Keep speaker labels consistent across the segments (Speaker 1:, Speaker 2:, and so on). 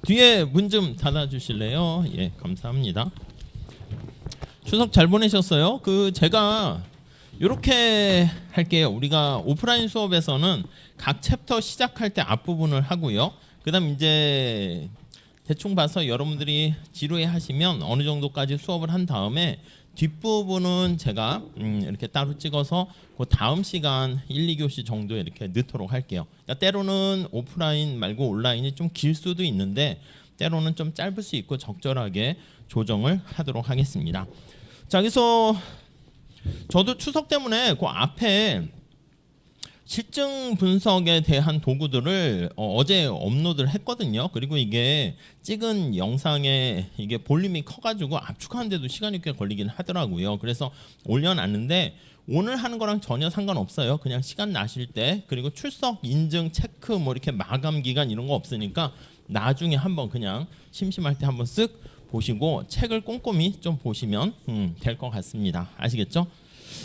Speaker 1: 뒤에 문 좀 닫아주실래요? 예, 감사합니다. 추석 잘 보내셨어요? 제가 이렇게 할게요. 우리가 오프라인 수업에서는 각 챕터 시작할 때 앞부분을 하고요. 그다음 이제 대충 봐서 여러분들이 지루해 하시면 어느 정도까지 수업을 한 다음에 뒷부분은 제가 이렇게 따로 찍어서 그 다음 시간 1, 2교시 정도 이렇게 넣도록 할게요. 그러니까 때로는 오프라인 말고 온라인이 좀 길 수도 있는데 때로는 좀 짧을 수 있고 적절하게 조정을 하도록 하겠습니다. 자, 그래서 저도 추석 때문에 그 앞에 실증 분석에 대한 도구들을 어제 업로드를 했거든요. 그리고 이게 찍은 영상에 이게 볼륨이 커가지고 압축하는데도 시간이 꽤 걸리긴 하더라고요. 그래서 올려놨는데 오늘 하는 거랑 전혀 상관없어요. 그냥 시간 나실 때, 그리고 출석 인증 체크 뭐 이렇게 마감 기간 이런 거 없으니까 나중에 한번 그냥 심심할 때 한번 쓱 보시고 책을 꼼꼼히 좀 보시면 될 것 같습니다. 아시겠죠?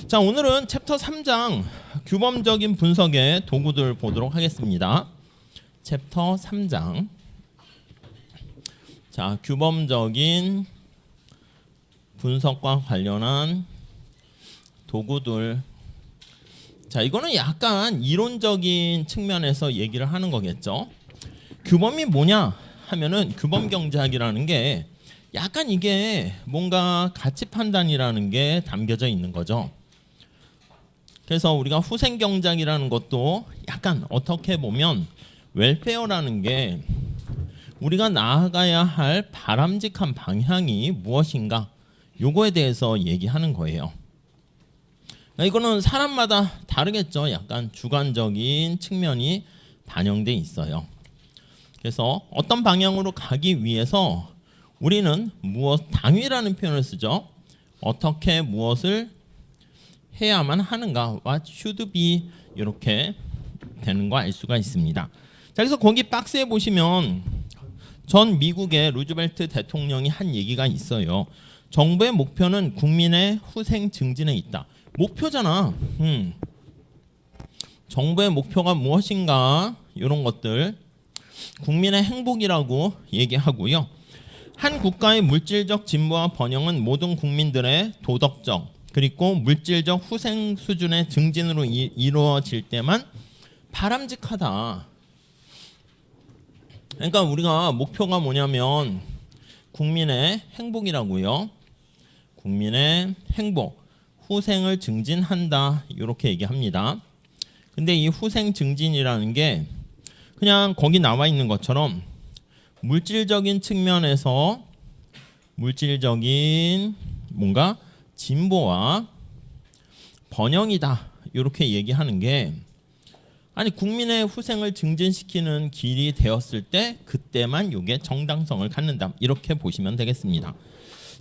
Speaker 1: 자, 오늘은 챕터 3장 규범적인 분석의 도구들 보도록 하겠습니다. 챕터 3장. 자, 규범적인 분석과 관련한 도구들. 자, 이거는 약간 이론적인 측면에서 얘기를 하는 거겠죠. 규범이 뭐냐 하면은 규범 경제학이라는 게 약간 이게 뭔가 가치 판단이라는 게 담겨져 있는 거죠. 그래서 우리가 후생 경제학이라는 것도 약간 어떻게 보면 웰페어라는 게 우리가 나아가야 할 바람직한 방향이 무엇인가, 요거에 대해서 얘기하는 거예요. 이거는 사람마다 다르겠죠. 약간 주관적인 측면이 반영돼 있어요. 그래서 어떤 방향으로 가기 위해서 우리는 당위라는 표현을 쓰죠. 어떻게 무엇을 해야만 하는가, what should be, 이렇게 되는 거 알 수가 있습니다. 자, 그래서 거기 박스에 보시면 전 미국의 루즈벨트 대통령이 한 얘기가 있어요. 정부의 목표는 국민의 후생 증진에 있다. 목표잖아. 정부의 목표가 무엇인가, 이런 것들 국민의 행복이라고 얘기하고요. 한 국가의 물질적 진보와 번영은 모든 국민들의 도덕적 그리고 물질적 후생 수준의 증진으로 이루어질 때만 바람직하다. 그러니까 우리가 목표가 뭐냐면 국민의 행복이라고요. 국민의 행복, 후생을 증진한다, 이렇게 얘기합니다. 근데 이 후생 증진이라는 게 그냥 거기 나와 있는 것처럼 물질적인 측면에서 물질적인 뭔가 진보와 번영이다, 이렇게 얘기하는 게, 아니 국민의 후생을 증진시키는 길이 되었을 때 그때만 이게 정당성을 갖는다, 이렇게 보시면 되겠습니다.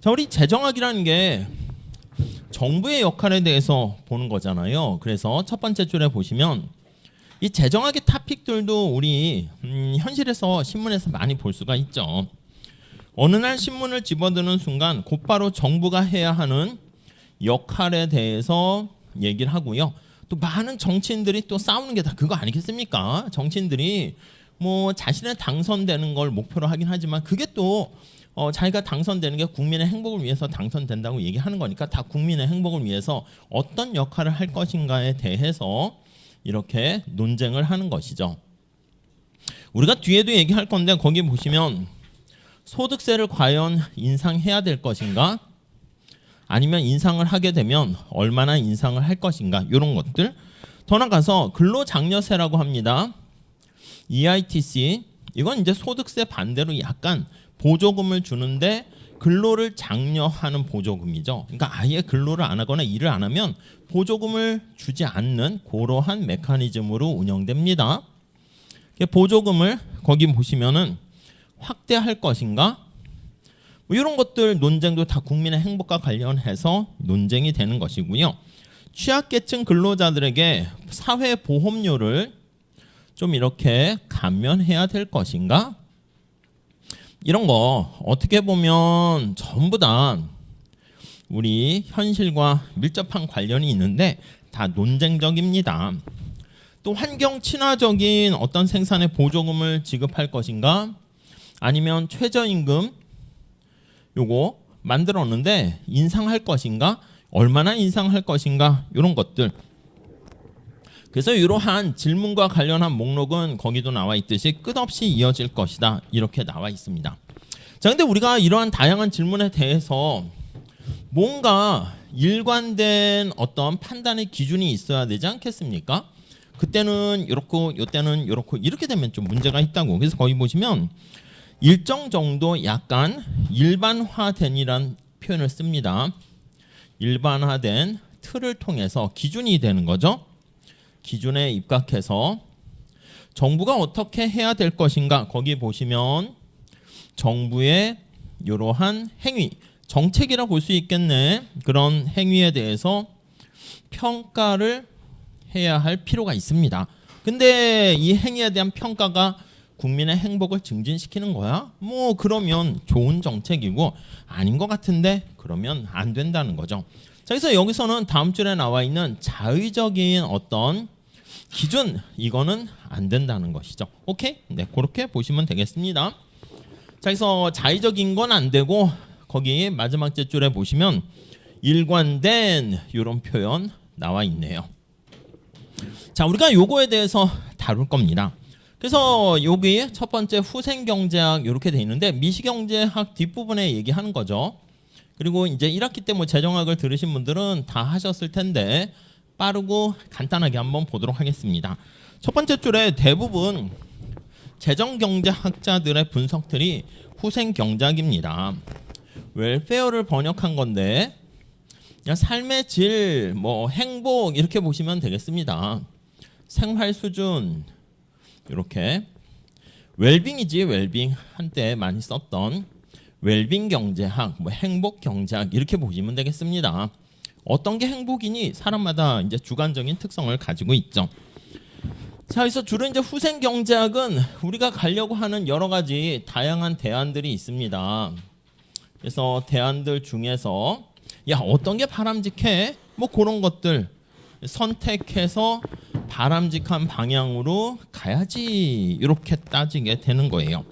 Speaker 1: 자, 우리 재정학이라는 게 정부의 역할에 대해서 보는 거잖아요. 그래서 첫 번째 줄에 보시면 이 재정학의 토픽들도 우리 현실에서 신문에서 많이 볼 수가 있죠. 어느 날 신문을 집어드는 순간 곧바로 정부가 해야 하는 역할에 대해서 얘기를 하고요. 또 많은 정치인들이 또 싸우는 게 다 그거 아니겠습니까? 정치인들이 뭐 자신의 당선되는 걸 목표로 하긴 하지만 그게 또 자기가 당선되는 게 국민의 행복을 위해서 당선된다고 얘기하는 거니까 다 국민의 행복을 위해서 어떤 역할을 할 것인가에 대해서 이렇게 논쟁을 하는 것이죠. 우리가 뒤에도 얘기할 건데 거기 보시면 소득세를 과연 인상해야 될 것인가, 아니면 인상을 하게 되면 얼마나 인상을 할 것인가, 이런 것들. 더 나가서 근로장려세라고 합니다. EITC, 이건 이제 소득세 반대로 약간 보조금을 주는데 근로를 장려하는 보조금이죠. 그러니까 아예 근로를 안 하거나 일을 안 하면 보조금을 주지 않는 그러한 메커니즘으로 운영됩니다. 보조금을 거기 보시면은 확대할 것인가, 뭐 이런 것들 논쟁도 다 국민의 행복과 관련해서 논쟁이 되는 것이고요. 취약계층 근로자들에게 사회보험료를 좀 이렇게 감면해야 될 것인가, 이런 거 어떻게 보면 전부 다 우리 현실과 밀접한 관련이 있는데 다 논쟁적입니다. 또 환경 친화적인 어떤 생산에 보조금을 지급할 것인가, 아니면 최저임금 요거 만들었는데 인상할 것인가? 얼마나 인상할 것인가? 이런 것들. 그래서 이러한 질문과 관련한 목록은 거기도 나와 있듯이 끝없이 이어질 것이다. 이렇게 나와 있습니다. 자, 근데 우리가 이러한 다양한 질문에 대해서 뭔가 일관된 어떤 판단의 기준이 있어야 되지 않겠습니까? 그때는 이렇고 이때는 이렇고 이렇게 되면 좀 문제가 있다고. 그래서 거기 보시면 일정 정도 약간 일반화된이란 표현을 씁니다. 일반화된 틀을 통해서 기준이 되는 거죠. 기준에 입각해서 정부가 어떻게 해야 될 것인가, 거기 보시면 정부의 이러한 행위, 정책이라 볼 수 있겠네. 그런 행위에 대해서 평가를 해야 할 필요가 있습니다. 근데 이 행위에 대한 평가가 국민의 행복을 증진시키는 거야? 뭐 그러면 좋은 정책이고, 아닌 것 같은데 그러면 안 된다는 거죠. 자, 그래서 여기서는 다음 줄에 나와 있는 자의적인 어떤 기준, 이거는 안 된다는 것이죠. 오케이? 네, 그렇게 보시면 되겠습니다. 자, 그래서 자의적인 건 안 되고, 거기 마지막 줄에 보시면 일관된 이런 표현 나와 있네요. 자, 우리가 요거에 대해서 다룰 겁니다. 그래서 여기 첫 번째 후생경제학 이렇게 돼 있는데, 미시경제학 뒷부분에 얘기하는 거죠. 그리고 이제 1학기 때 뭐 재정학을 들으신 분들은 다 하셨을 텐데 빠르고 간단하게 한번 보도록 하겠습니다. 첫 번째 줄에 대부분 재정경제학자들의 분석들이 후생경제학입니다. 웰페어를 번역한 건데 그냥 삶의 질, 뭐 행복 이렇게 보시면 되겠습니다. 생활 수준 이렇게 웰빙이지, 웰빙 한때 많이 썼던 웰빙 경제학, 뭐 행복 경제학 이렇게 보시면 되겠습니다. 어떤 게 행복이니 사람마다 이제 주관적인 특성을 가지고 있죠. 자, 그래서 주로 이제 후생 경제학은 우리가 가려고 하는 여러 가지 다양한 대안들이 있습니다. 그래서 대안들 중에서 야, 어떤 게 바람직해? 뭐 그런 것들 선택해서 바람직한 방향으로 가야지 이렇게 따지게 되는 거예요.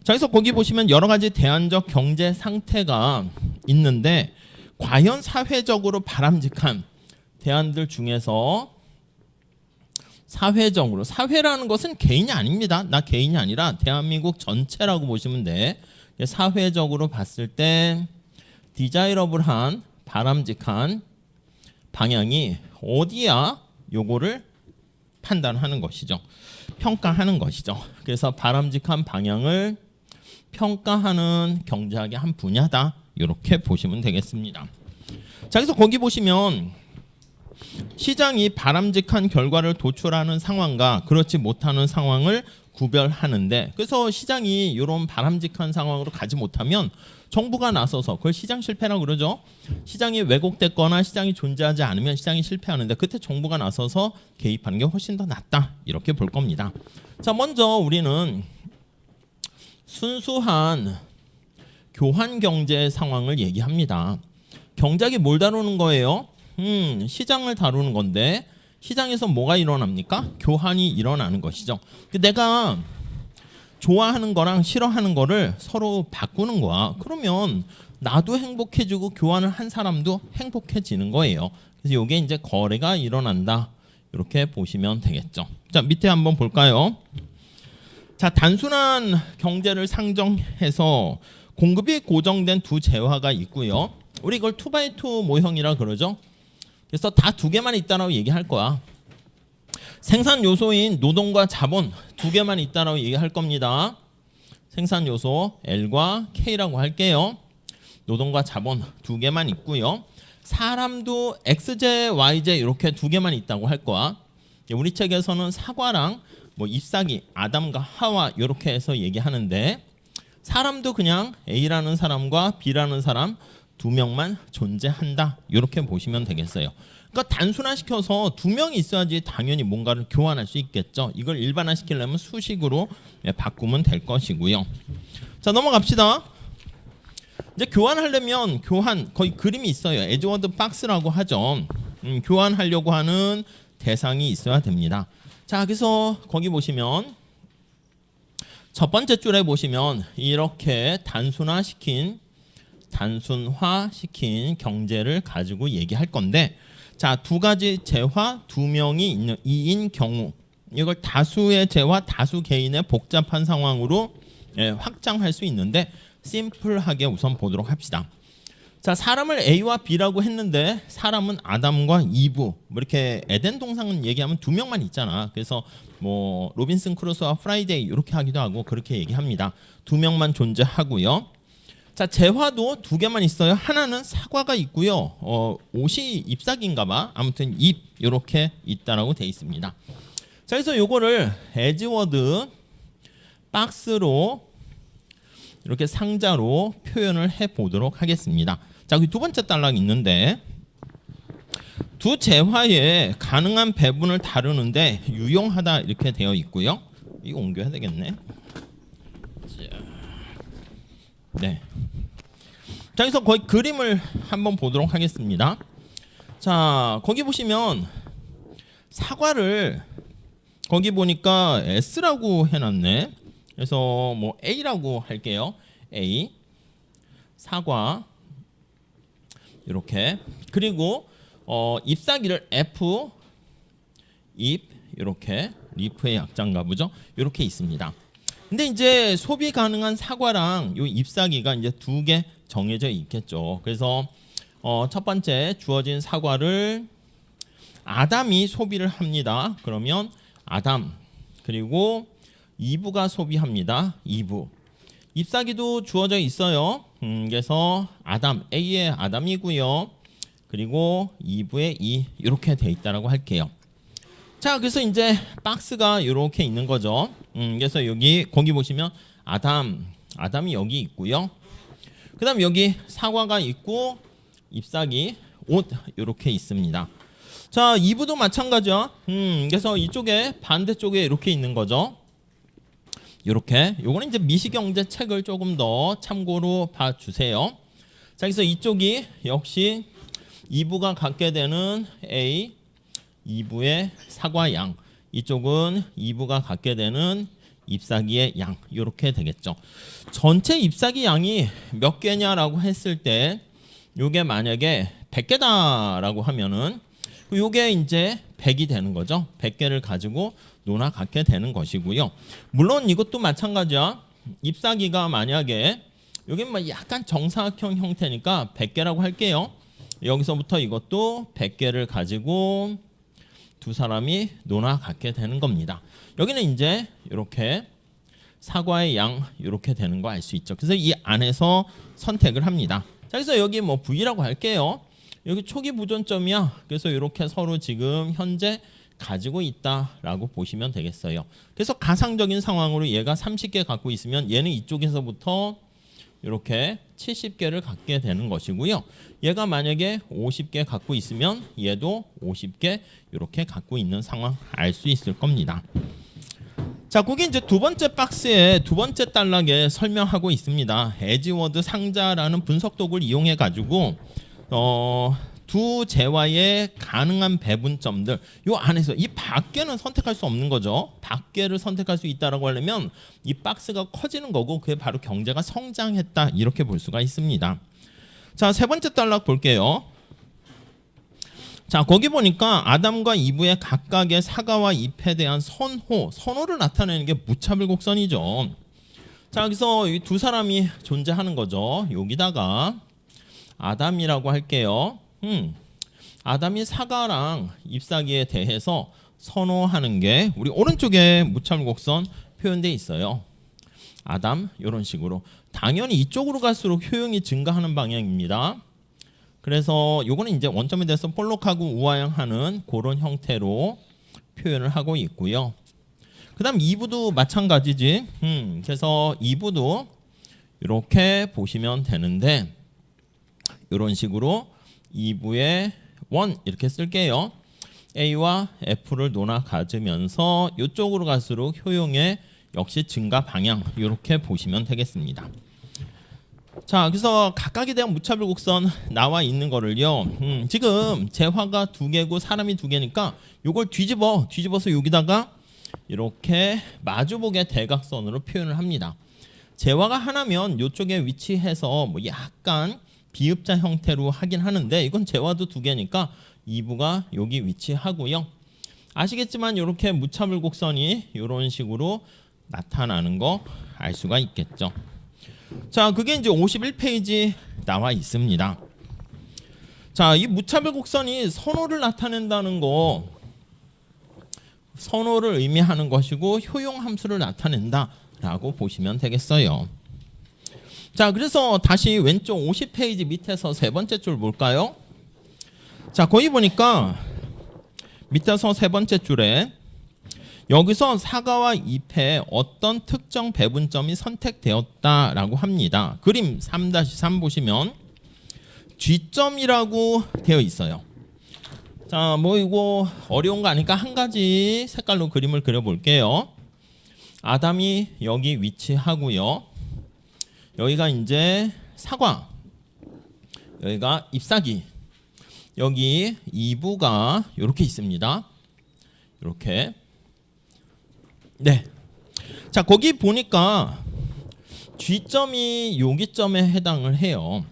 Speaker 1: 자, 그래서 거기 보시면 여러 가지 대안적 경제 상태가 있는데 과연 사회적으로 바람직한 대안들 중에서 사회적으로, 사회라는 것은 개인이 아닙니다. 나 개인이 아니라 대한민국 전체라고 보시면 돼. 사회적으로 봤을 때 디자이러블한 바람직한 방향이 어디야? 요거를 판단하는 것이죠. 평가하는 것이죠. 그래서 바람직한 방향을 평가하는 경제학의 한 분야다. 이렇게 보시면 되겠습니다. 자, 그래서 거기 보시면 시장이 바람직한 결과를 도출하는 상황과 그렇지 못하는 상황을 구별하는데, 그래서 시장이 이런 바람직한 상황으로 가지 못하면 정부가 나서서, 그걸 시장 실패라고 그러죠. 시장이 왜곡됐거나 시장이 존재하지 않으면 시장이 실패하는데 그때 정부가 나서서 개입하는 게 훨씬 더 낫다. 이렇게 볼 겁니다. 자, 먼저 우리는 순수한 교환 경제 상황을 얘기합니다. 경제학이 뭘 다루는 거예요? 시장을 다루는 건데 시장에서 뭐가 일어납니까? 교환이 일어나는 것이죠. 내가 좋아하는 거랑 싫어하는 거를 서로 바꾸는 거야. 그러면 나도 행복해지고 교환을 한 사람도 행복해지는 거예요. 그래서 이게 이제 거래가 일어난다. 이렇게 보시면 되겠죠. 자, 밑에 한번 볼까요? 자, 단순한 경제를 상정해서 공급이 고정된 두 재화가 있고요. 우리 이걸 2x2 모형이라 그러죠. 그래서 다 두 개만 있다라고 얘기할 거야. 생산 요소인 노동과 자본 두 개만 있다라고 얘기할 겁니다. 생산 요소 L과 K라고 할게요. 노동과 자본 두 개만 있고요. 사람도 XJ, YJ 이렇게 두 개만 있다고 할 거야. 우리 책에서는 사과랑 뭐 잎사귀, 아담과 하와 이렇게 해서 얘기하는데 사람도 그냥 A라는 사람과 B라는 사람 두 명만 존재한다. 이렇게 보시면 되겠어요. 그러니까 단순화시켜서 두 명이 있어야지 당연히 뭔가를 교환할 수 있겠죠. 이걸 일반화시키려면 수식으로 바꾸면 될 것이고요. 자, 넘어갑시다. 이제 교환하려면 교환 거의 그림이 있어요. 에즈워드 박스라고 하죠. 교환하려고 하는 대상이 있어야 됩니다. 자, 그래서 거기 보시면 첫 번째 줄에 보시면 이렇게 단순화시킨 경제를 가지고 얘기할 건데, 자, 두 가지 재화 두 명이 있는 이인 경우, 이걸 다수의 재화 다수 개인의 복잡한 상황으로 확장할 수 있는데, 심플하게 우선 보도록 합시다. 자, 사람을 A와 B라고 했는데 사람은 아담과 이브, 뭐 이렇게 에덴 동상은 얘기하면 두 명만 있잖아. 그래서 뭐 로빈슨 크루소와 프라이데이 이렇게 하기도 하고 그렇게 얘기합니다. 두 명만 존재하고요. 자, 재화도 두 개만 있어요. 하나는 사과가 있고요. 옷이 잎사귀인가봐. 아무튼 잎 이렇게 있다라고 돼 있습니다. 자, 그래서 요거를 에즈워드 박스로 이렇게 상자로 표현을 해 보도록 하겠습니다. 자, 여기 두 번째 단락이 있는데, 두 재화의 가능한 배분을 다루는데 유용하다 이렇게 되어 있고요. 이거 옮겨야 되겠네. 네. 자, 그래서 거기 그림을 한번 보도록 하겠습니다. 자, 거기 보시면 사과를 거기 보니까 S라고 해놨네. 그래서 뭐 A라고 할게요. A 사과 이렇게, 그리고 잎사귀를 F 잎 이렇게, 리프의 약자인가 보죠. 이렇게 있습니다. 근데 이제 소비 가능한 사과랑 요 잎사귀가 이제 두 개 정해져 있겠죠. 그래서 첫 번째 주어진 사과를 아담이 소비를 합니다. 그러면 아담, 그리고 이브가 소비합니다. 이브. 잎사귀도 주어져 있어요. 그래서 아담, A의 아담이고요. 그리고 이브의 이 이렇게 돼 있다라고 할게요. 자, 그래서 이제 박스가 이렇게 있는 거죠. 그래서 거기 보시면 아담이 여기 있고요. 그다음 여기 사과가 있고 잎사귀, 옷 이렇게 있습니다. 자, 이브도 마찬가지죠. 그래서 이쪽에 반대쪽에 이렇게 있는 거죠. 이렇게. 요거는 이제 미시경제 책을 조금 더 참고로 봐주세요. 자, 그래서 이쪽이 역시 이브가 갖게 되는 A, 이브의 사과 양, 이쪽은 이브가 갖게 되는 잎사귀의 양, 이렇게 되겠죠. 전체 잎사귀 양이 몇 개냐라고 했을 때, 요게 만약에 100개다라고 하면은 요게 이제 100이 되는 거죠. 100개를 가지고 논아 갖게 되는 것이고요. 물론 이것도 마찬가지야. 잎사귀가 만약에 여기 뭐 약간 정사각형 형태니까 100개라고 할게요. 여기서부터 이것도 100개를 가지고 두 사람이 논아 갖게 되는 겁니다. 여기는 이제 이렇게 사과의 양 이렇게 되는 거 알 수 있죠. 그래서 이 안에서 선택을 합니다. 자, 그래서 여기 뭐 V라고 할게요. 여기 초기 보존점이야. 그래서 이렇게 서로 지금 현재 가지고 있다라고 보시면 되겠어요. 그래서 가상적인 상황으로 얘가 30개 갖고 있으면 얘는 이쪽에서부터 이렇게 70개를 갖게 되는 것이고요. 얘가 만약에 50개 갖고 있으면 얘도 50개 이렇게 갖고 있는 상황 알 수 있을 겁니다. 자, 거기 이제 두 번째 박스에 두 번째 단락에 설명하고 있습니다. 에즈워드 상자라는 분석 도구를 이용해 가지고 두 재화의 가능한 배분점들, 요 안에서 이 밖에는 선택할 수 없는 거죠. 밖에를 선택할 수 있다라고 하려면 이 박스가 커지는 거고, 그게 바로 경제가 성장했다 이렇게 볼 수가 있습니다. 자, 세 번째 단락 볼게요. 자, 거기 보니까 아담과 이브의 각각의 사과와 잎에 대한 선호를 나타내는 게 무차별 곡선이죠. 자, 그래서 이 두 사람이 존재하는 거죠. 여기다가 아담이라고 할게요. 아담이 사과랑 잎사귀에 대해서 선호하는 게 우리 오른쪽에 무차별 곡선 표현되어 있어요. 아담 이런 식으로. 당연히 이쪽으로 갈수록 효용이 증가하는 방향입니다. 그래서 요거는 이제 원점에 대해서 볼록하고 우아형하는 그런 형태로 표현을 하고 있고요. 그 다음 2부도 마찬가지지. 그래서 2부도 이렇게 보시면 되는데, 이런 식으로 2부에 1 이렇게 쓸게요. A와 F를 논아 가지면서 이쪽으로 갈수록 효용의 역시 증가 방향 이렇게 보시면 되겠습니다. 자, 그래서 각각에 대한 무차별 곡선 나와 있는 거를요. 지금 재화가 두 개고 사람이 두 개니까 요걸 뒤집어서 여기다가 이렇게 마주보게 대각선으로 표현을 합니다. 재화가 하나면 이쪽에 위치해서 뭐 약간 비읍자 형태로 하긴 하는데 이건 재화도 두 개니까 2부가 여기 위치하고요. 아시겠지만 이렇게 무차별 곡선이 이런 식으로 나타나는 거 알 수가 있겠죠. 자, 그게 이제 51페이지 나와 있습니다. 자, 이 무차별 곡선이 선호를 나타낸다는 거, 선호를 의미하는 것이고 효용 함수를 나타낸다라고 보시면 되겠어요. 자, 그래서 다시 왼쪽 50페이지 밑에서 세 번째 줄 볼까요? 자, 거기 보니까 밑에서 세 번째 줄에 여기서 사과와 잎에 어떤 특정 배분점이 선택되었다라고 합니다. 그림 3-3 보시면 G점이라고 되어 있어요. 자, 뭐 이거 어려운 거 아니까 한 가지 색깔로 그림을 그려볼게요. 아담이 여기 위치하고요. 여기가 이제 사과, 여기가 잎사귀, 여기 2부가 이렇게 있습니다. 이렇게. 네. 자, 거기 보니까 G점이 여기 점에 해당을 해요.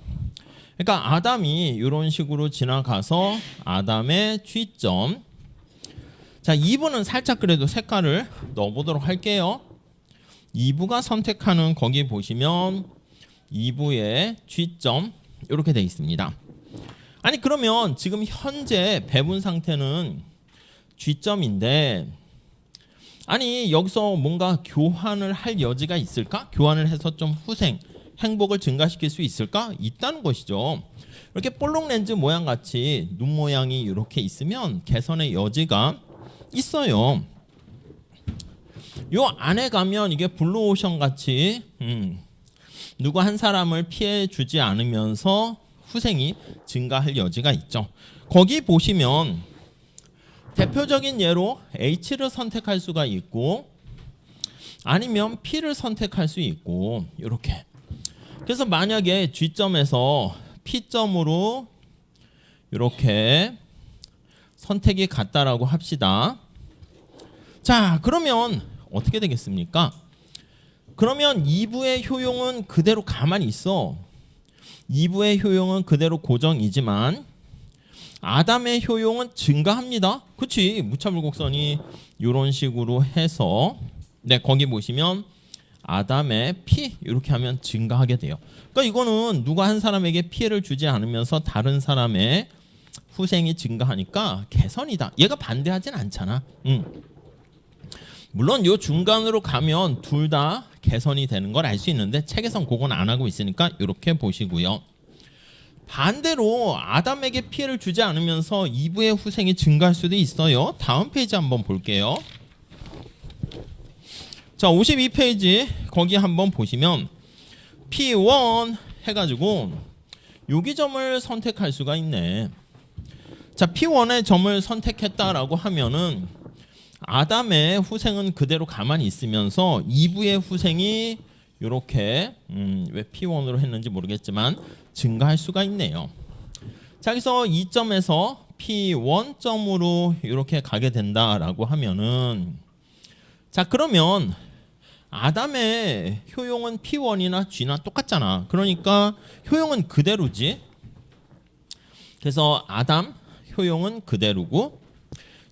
Speaker 1: 그러니까 아담이 이런 식으로 지나가서 아담의 G점. 자, 2부는 살짝 그래도 색깔을 넣어보도록 할게요. 2부가 선택하는 거기 보시면 2부의 G점 이렇게 되어 있습니다. 아니 그러면 지금 현재 배분 상태는 G점인데 아니 여기서 뭔가 교환을 할 여지가 있을까? 교환을 해서 좀 후생, 행복을 증가시킬 수 있을까? 있다는 것이죠. 이렇게 볼록 렌즈 모양 같이 눈 모양이 이렇게 있으면 개선의 여지가 있어요. 요 안에 가면 이게 블루오션 같이 누구 한 사람을 피해 주지 않으면서 후생이 증가할 여지가 있죠. 거기 보시면 대표적인 예로 H를 선택할 수가 있고 아니면 P를 선택할 수 있고 이렇게. 그래서 만약에 G점에서 P점으로 이렇게 선택이 같다라고 합시다. 자, 그러면 어떻게 되겠습니까? 그러면 2부의 효용은 그대로 가만히 있어. 2부의 효용은 그대로 고정이지만 아담의 효용은 증가합니다. 그치? 무차별 곡선이 이런 식으로 해서 네, 거기 보시면 아담의 피 이렇게 하면 증가하게 돼요. 그러니까 이거는 누가 한 사람에게 피해를 주지 않으면서 다른 사람의 후생이 증가하니까 개선이다. 얘가 반대하진 않잖아. 물론 요 중간으로 가면 둘 다 개선이 되는 걸 알 수 있는데 책에선 그건 안 하고 있으니까 이렇게 보시고요. 반대로 아담에게 피해를 주지 않으면서 2부의 후생이 증가할 수도 있어요. 다음 페이지 한번 볼게요. 자, 52페이지 거기 한번 보시면 P1 해가지고 여기 점을 선택할 수가 있네. 자, P1의 점을 선택했다라고 하면은 아담의 후생은 그대로 가만히 있으면서 2부의 후생이 이렇게 왜 P1으로 했는지 모르겠지만 증가할 수가 있네요. 자, 여기서 2점에서 P1점으로 이렇게 가게 된다라고 하면은 자, 그러면 아담의 효용은 P1이나 G나 똑같잖아. 그러니까 효용은 그대로지. 그래서 아담 효용은 그대로고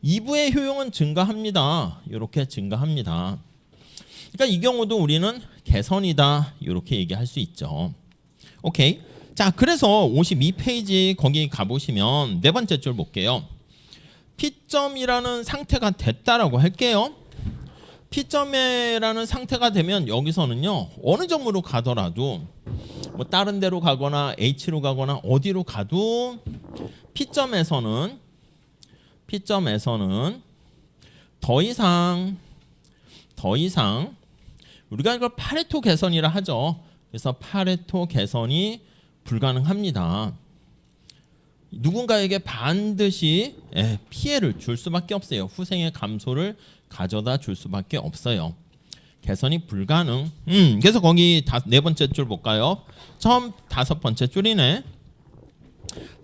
Speaker 1: 2부의 효용은 증가합니다. 이렇게 증가합니다. 그러니까 이 경우도 우리는 개선이다. 이렇게 얘기할 수 있죠. 오케이. 자, 그래서 52페이지 거기 가보시면 네 번째 줄 볼게요. P점이라는 상태가 됐다라고 할게요. P점이라는 상태가 되면 여기서는요 어느 점으로 가더라도 뭐 다른 데로 가거나 H로 가거나 어디로 가도 P점에서는 더 이상 우리가 이걸 파레토 개선이라 하죠. 그래서 파레토 개선이 불가능합니다. 누군가에게 반드시 피해를 줄 수밖에 없어요. 후생의 감소를 가져다 줄 수밖에 없어요. 개선이 불가능. 그래서 거기 네 번째 줄 볼까요? 처음 다섯 번째 줄이네.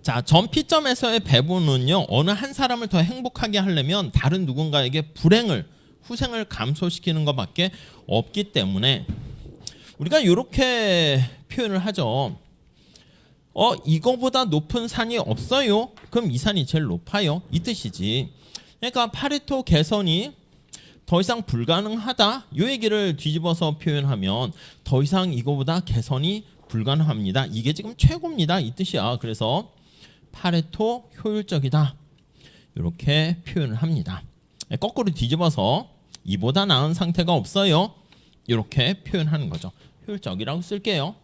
Speaker 1: 자, 점 P점에서의 배분은요 어느 한 사람을 더 행복하게 하려면 다른 누군가에게 불행을 후생을 감소시키는 것밖에 없기 때문에 우리가 이렇게 표현을 하죠. 이거보다 높은 산이 없어요. 그럼 이 산이 제일 높아요. 이 뜻이지. 그러니까 파레토 개선이 더 이상 불가능하다. 이 얘기를 뒤집어서 표현하면 더 이상 이거보다 개선이 불가능합니다. 이게 지금 최고입니다. 이 뜻이야. 그래서 파레토 효율적이다. 이렇게 표현을 합니다. 거꾸로 뒤집어서 이보다 나은 상태가 없어요. 이렇게 표현하는 거죠. 효율적이라고 쓸게요.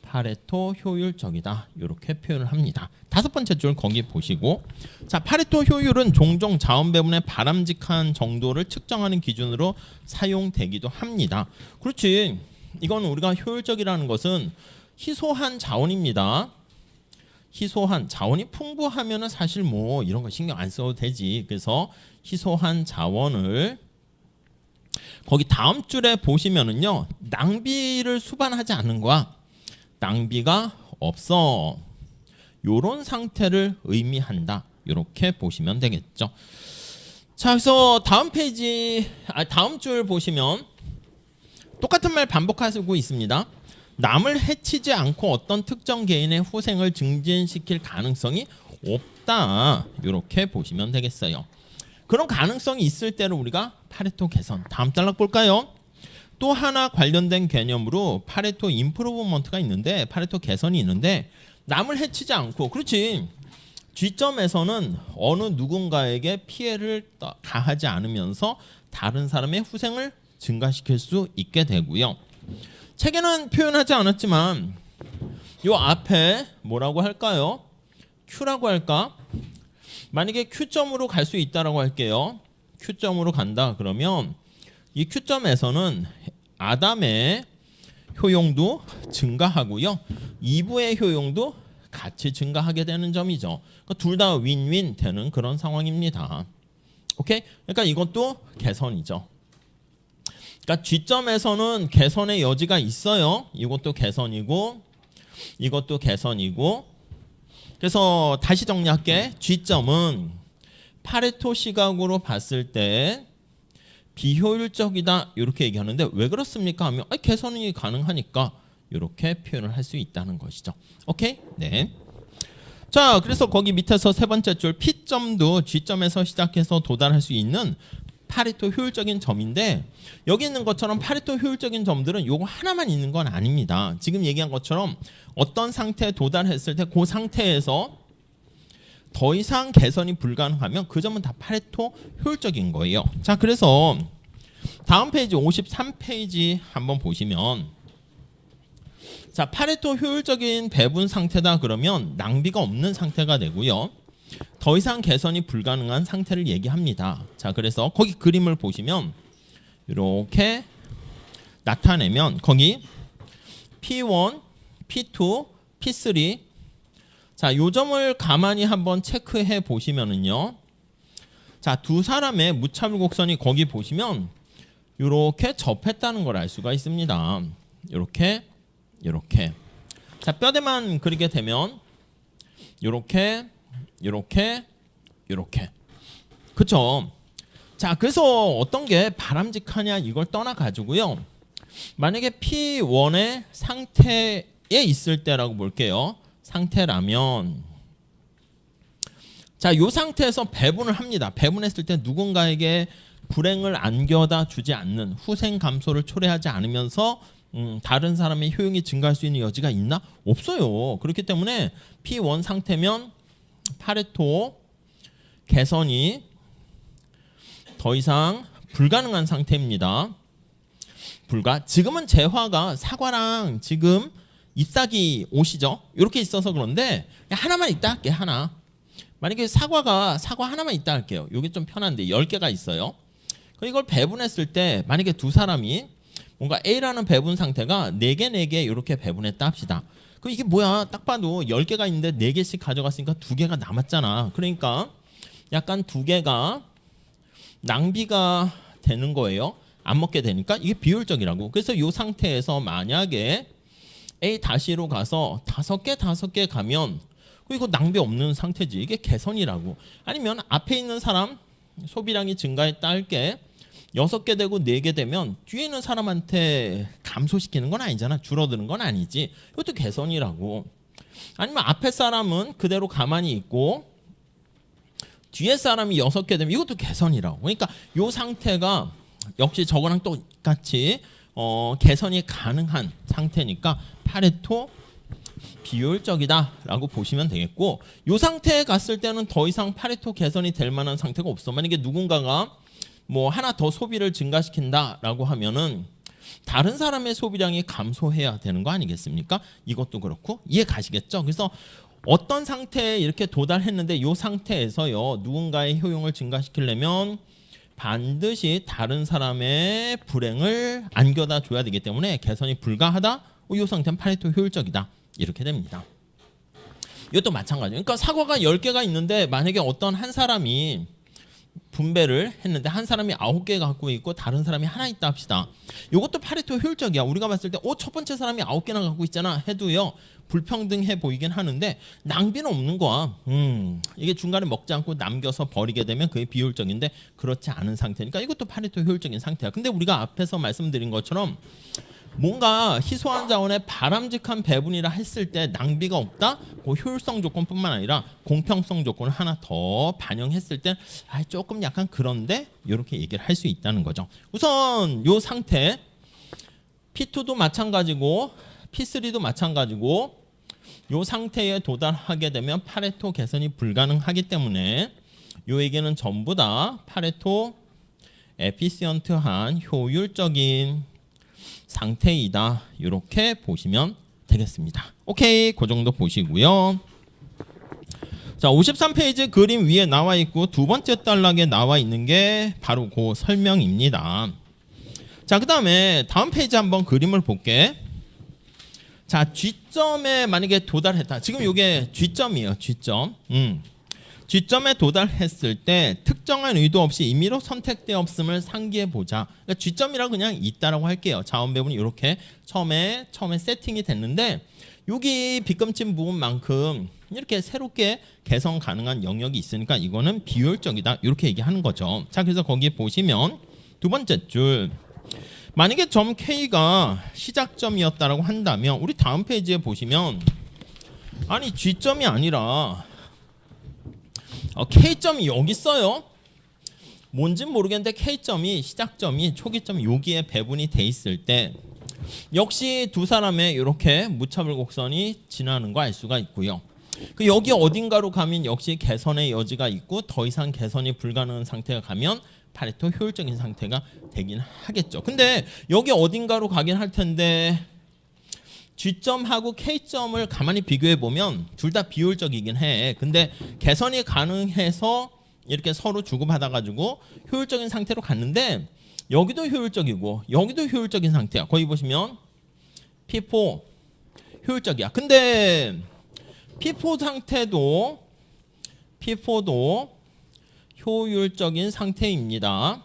Speaker 1: 파레토 효율적이다. 이렇게 표현을 합니다. 다섯 번째 줄 거기 보시고, 자, 파레토 효율은 종종 자원 배분의 바람직한 정도를 측정하는 기준으로 사용되기도 합니다. 그렇지. 이건 우리가 효율적이라는 것은 희소한 자원입니다. 희소한 자원이 풍부하면은 사실 뭐 이런 거 신경 안 써도 되지. 그래서 희소한 자원을 거기 다음 줄에 보시면은요, 낭비를 수반하지 않는 거야. 낭비가 없어. 요런 상태를 의미한다. 이렇게 보시면 되겠죠. 자, 그래서 다음 페이지, 다음 줄 보시면 똑같은 말 반복하고 있습니다. 남을 해치지 않고 어떤 특정 개인의 후생을 증진시킬 가능성이 없다. 이렇게 보시면 되겠어요. 그런 가능성이 있을 때는 우리가 파레토 개선. 다음 단락 볼까요? 또 하나 관련된 개념으로 파레토 임프루브먼트가 있는데, 파레토 개선이 있는데, 남을 해치지 않고, 그렇지. 쥐점에서는 어느 누군가에게 피해를 가하지 않으면서 다른 사람의 후생을 증가시킬 수 있게 되고요. 책에는 표현하지 않았지만 요 앞에 뭐라고 할까요? Q라고 할까? 만약에 Q점으로 갈 수 있다라고 할게요. Q점으로 간다 그러면 이 Q점에서는 아담의 효용도 증가하고요. 이브의 효용도 같이 증가하게 되는 점이죠. 그러니까 둘 다 윈윈 되는 그런 상황입니다. 오케이? 그러니까 이것도 개선이죠. 그러니까 G점에서는 개선의 여지가 있어요. 이것도 개선이고 이것도 개선이고. 그래서 다시 정리할게. G점은 파레토 시각으로 봤을 때 비효율적이다 이렇게 얘기하는데 왜 그렇습니까 하면 개선이 가능하니까 이렇게 표현을 할 수 있다는 것이죠. 오케이? 네. 자, 그래서 거기 밑에서 세 번째 줄 P점도 G점에서 시작해서 도달할 수 있는 파레토 효율적인 점인데, 여기 있는 것처럼 파레토 효율적인 점들은 요거 하나만 있는 건 아닙니다. 지금 얘기한 것처럼 어떤 상태에 도달했을 때 그 상태에서 더 이상 개선이 불가능하면 그 점은 다 파레토 효율적인 거예요. 자, 그래서 다음 페이지 53페이지 한번 보시면, 자, 파레토 효율적인 배분 상태다 그러면 낭비가 없는 상태가 되고요. 더 이상 개선이 불가능한 상태를 얘기합니다. 자, 그래서 거기 그림을 보시면 이렇게 나타내면 거기 P1, P2, P3. 자, 요 점을 가만히 한번 체크해 보시면은요. 자, 두 사람의 무차별 곡선이 거기 보시면 이렇게 접했다는 걸 알 수가 있습니다. 이렇게 이렇게. 자, 뼈대만 그리게 되면 이렇게 이렇게 이렇게. 그쵸? 자, 그래서 어떤 게 바람직하냐 이걸 떠나 가지고요. 만약에 P1의 상태에 있을 때라고 볼게요. 상태라면, 자, 요 상태에서 배분을 합니다. 배분했을 때 누군가에게 불행을 안겨다 주지 않는, 후생 감소를 초래하지 않으면서 다른 사람의 효용이 증가할 수 있는 여지가 있나? 없어요. 그렇기 때문에 P1 상태면 파레토 개선이 더 이상 불가능한 상태입니다. 지금은 재화가 사과랑 지금 잎사귀 옷이죠. 이렇게 있어서 그런데 하나만 있다 할게. 하나. 만약에 사과 하나만 있다 할게요. 이게 좀 편한데 10개가 있어요. 이걸 배분했을 때 만약에 두 사람이 뭔가 A라는 배분 상태가 4개 이렇게 배분했다 합시다. 그럼 이게 뭐야? 딱 봐도 10개가 있는데 4개씩 가져갔으니까 2개가 남았잖아. 그러니까 약간 2개가 낭비가 되는 거예요. 안 먹게 되니까 이게 비효율적이라고. 그래서 이 상태에서 만약에 A-로 가서 5개 가면 이거 낭비 없는 상태지. 이게 개선이라고. 아니면 앞에 있는 사람 소비량이 증가했다 할게. 6개 되고 4개 되면 뒤에 있는 사람한테 감소시키는 건 아니잖아. 줄어드는 건 아니지. 이것도 개선이라고. 아니면 앞에 사람은 그대로 가만히 있고 뒤에 사람이 6개 되면 이것도 개선이라고. 그러니까 이 상태가 역시 저거랑 똑같이 개선이 가능한 상태니까 파레토 비효율적이다라고 보시면 되겠고, 이 상태에 갔을 때는 더 이상 파레토 개선이 될 만한 상태가 없어. 만약에 누군가가 뭐 하나 더 소비를 증가시킨다라고 하면은 다른 사람의 소비량이 감소해야 되는 거 아니겠습니까? 이것도 그렇고 이해 가시겠죠? 그래서 어떤 상태에 이렇게 도달했는데 이 상태에서요 누군가의 효용을 증가시키려면 반드시 다른 사람의 불행을 안겨다 줘야 되기 때문에 개선이 불가하다. 이 상태는 파레토 효율적이다. 이렇게 됩니다. 이것도 마찬가지예요. 그러니까 사과가 10개가 있는데 만약에 어떤 한 사람이 분배를 했는데 한 사람이 9개 갖고 있고 다른 사람이 하나 있다 합시다. 이것도 파레토 효율적이야. 우리가 봤을 때 첫 번째 사람이 9개나 갖고 있잖아 해도요 불평등해 보이긴 하는데 낭비는 없는 거야. 이게 중간에 먹지 않고 남겨서 버리게 되면 그게 비효율적인데 그렇지 않은 상태니까 이것도 파레토 효율적인 상태야. 근데 우리가 앞에서 말씀드린 것처럼 뭔가 희소한 자원의 바람직한 배분이라 했을 때 낭비가 없다? 그 효율성 조건뿐만 아니라 공평성 조건을 하나 더 반영했을 때 조금 약간 그런데 이렇게 얘기를 할 수 있다는 거죠. 우선 이 상태 P2도 마찬가지고 P3도 마찬가지고 이 상태에 도달하게 되면 파레토 개선이 불가능하기 때문에 이 얘기는 전부 다 파레토 에피시언트한 효율적인 상태이다. 이렇게 보시면 되겠습니다. 오케이, 그 정도 보시고요. 자, 53페이지 그림 위에 나와 있고 두 번째 단락에 나와 있는 게 바로 그 설명입니다. 자, 그 다음에 다음 페이지 한번 그림을 볼게. 자, G점에 만약에 도달했다. 지금 이게 G점이에요. G점. G점에 도달했을 때 특정한 의도 없이 임의로 선택되었음을 상기해 보자. 그러니까 G점이라고 그냥 있다라고 할게요. 자원 배분이 이렇게 처음에 세팅이 됐는데 여기 빗금친 부분만큼 이렇게 새롭게 개선 가능한 영역이 있으니까 이거는 비효율적이다. 이렇게 얘기하는 거죠. 자, 그래서 거기 보시면 두 번째 줄 만약에 점 K가 시작점이었다라고 한다면 우리 다음 페이지에 보시면 아니 G점이 아니라 K점이 여기 있어요. 뭔진 모르겠는데 K점이 시작점이 초기점이 여기에 배분이 돼 있을 때 역시 두 사람의 이렇게 무차별 곡선이 지나는 거 알 수가 있고요. 그 여기 어딘가로 가면 역시 개선의 여지가 있고 더 이상 개선이 불가능한 상태가 가면 파레토 효율적인 상태가 되긴 하겠죠. 근데 여기 어딘가로 가긴 할 텐데 G점하고 K점을 가만히 비교해 보면 둘 다 비효율적이긴 해. 근데 개선이 가능해서 이렇게 서로 주고받아 가지고 효율적인 상태로 갔는데 여기도 효율적이고 여기도 효율적인 상태야. 거기 보시면 P4 효율적이야. 근데 P4 상태도 P4도 효율적인 상태입니다.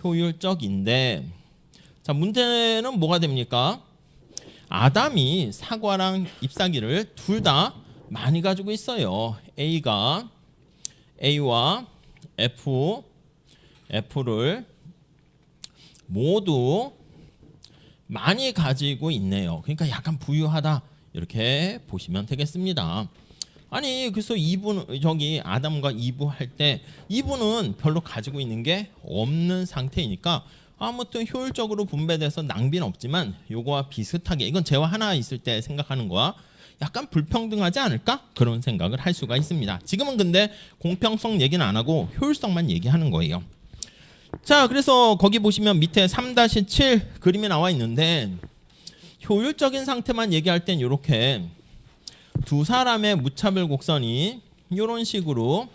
Speaker 1: 효율적인데 자, 문제는 뭐가 됩니까? 아담이 사과랑 잎사귀를 둘 다 많이 가지고 있어요. A와 F를 모두 많이 가지고 있네요. 그러니까 약간 부유하다 이렇게 보시면 되겠습니다. 아니 그래서 저기 아담과 이브 할 때 이브는 별로 가지고 있는 게 없는 상태이니까 아무튼 효율적으로 분배돼서 낭비는 없지만 요거와 비슷하게 이건 재화 하나 있을 때 생각하는 거와 약간 불평등하지 않을까? 그런 생각을 할 수가 있습니다. 지금은 근데 공평성 얘기는 안 하고 효율성만 얘기하는 거예요. 자, 그래서 거기 보시면 밑에 3-7 그림이 나와 있는데 효율적인 상태만 얘기할 땐 이렇게 두 사람의 무차별 곡선이 이런 식으로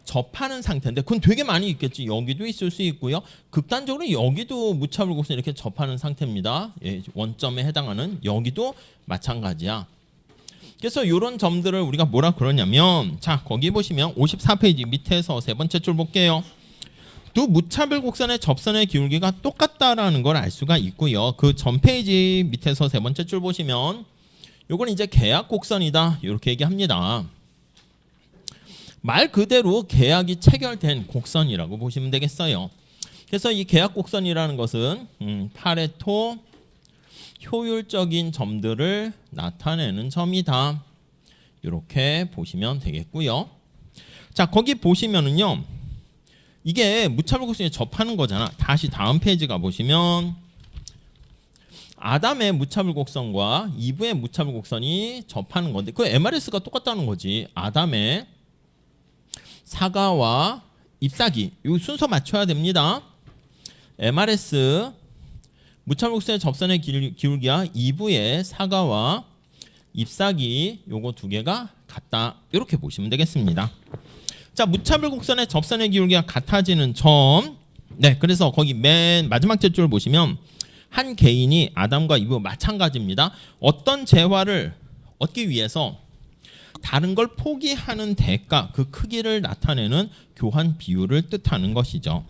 Speaker 1: 접하는 상태인데 그건 되게 많이 있겠지. 여기도 있을 수 있고요. 극단적으로 여기도 무차별 곡선이 이렇게 접하는 상태입니다. 예, 원점에 해당하는 여기도 마찬가지야. 그래서 이런 점들을 우리가 뭐라 그러냐면 자, 거기 보시면 54페이지 밑에서 세 번째 줄 볼게요. 두 무차별 곡선의 접선의 기울기가 똑같다라는 걸 알 수가 있고요. 그 전 페이지 밑에서 세 번째 줄 보시면 요건 이제 계약 곡선이다 이렇게 얘기합니다. 말 그대로 계약이 체결된 곡선이라고 보시면 되겠어요. 그래서 이 계약 곡선이라는 것은 파레토 효율적인 점들을 나타내는 점이다. 이렇게 보시면 되겠고요. 자, 거기 보시면은요. 이게 무차별 곡선에 접하는 거잖아. 다시 다음 페이지 가 보시면 아담의 무차별 곡선과 이브의 무차별 곡선이 접하는 건데 그 MRS가 똑같다는 거지. 아담의 사과와 잎사귀 이 순서 맞춰야 됩니다. MRS 무차별 곡선의 접선의 기울기와 이브의 사과와 잎사귀 요거 두 개가 같다. 이렇게 보시면 되겠습니다. 자, 무차별 곡선의 접선의 기울기가 같아지는 점. 네, 그래서 거기 맨 마지막 줄 보시면 한 개인이 아담과 이브 마찬가지입니다. 어떤 재화를 얻기 위해서 다른 걸 포기하는 대가, 그 크기를 나타내는 교환 비율을 뜻하는 것이죠.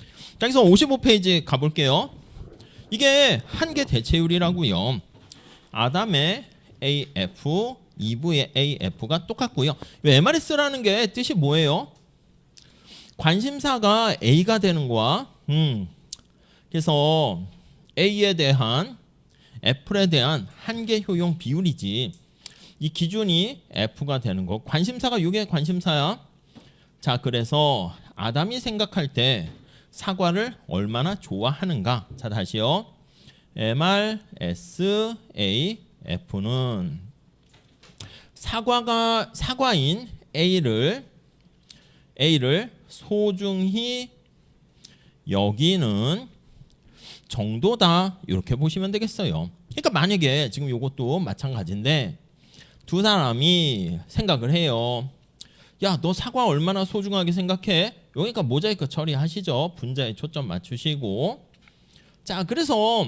Speaker 1: 자, 그래서 55페이지 가볼게요. 이게 한계 대체율이라고요. 아담의 AF, 이브의 AF가 똑같고요. MRS라는 게 뜻이 뭐예요? 관심사가 A가 되는 거야. 그래서 A에 대한 F에 대한 한계 효용 비율이지. 이 기준이 F가 되는 거. 관심사가 이게 관심사야. 자, 그래서 아담이 생각할 때 사과를 얼마나 좋아하는가. 자, 다시요. MRSAF는 사과인 A를 소중히 여기는 정도다. 이렇게 보시면 되겠어요. 그러니까 만약에 지금 이것도 마찬가지인데 두 사람이 생각을 해요. 야, 너 사과 얼마나 소중하게 생각해? 여기니까 모자이크 처리하시죠. 분자에 초점 맞추시고. 자, 그래서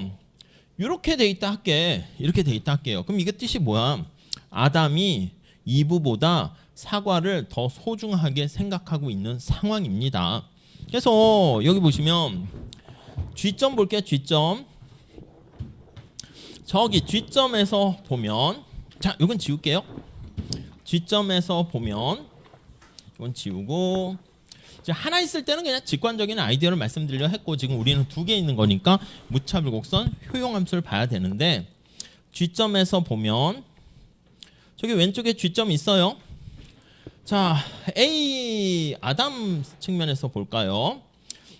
Speaker 1: 이렇게 돼 있다 할게. 이렇게 돼 있다 할게요. 그럼 이게 뜻이 뭐야? 아담이 이브보다 사과를 더 소중하게 생각하고 있는 상황입니다. 그래서 여기 보시면 G점 볼게요. G점. 저기 G점에서 보면, 자, 이건 지울게요. G점에서 보면 이건 지우고, 이제 하나 있을 때는 그냥 직관적인 아이디어를 말씀드리려 했고, 지금 우리는 두 개 있는 거니까 무차별 곡선 효용함수를 봐야 되는데, G점에서 보면 저기 왼쪽에 G점이 있어요. 자, A 아담 측면에서 볼까요?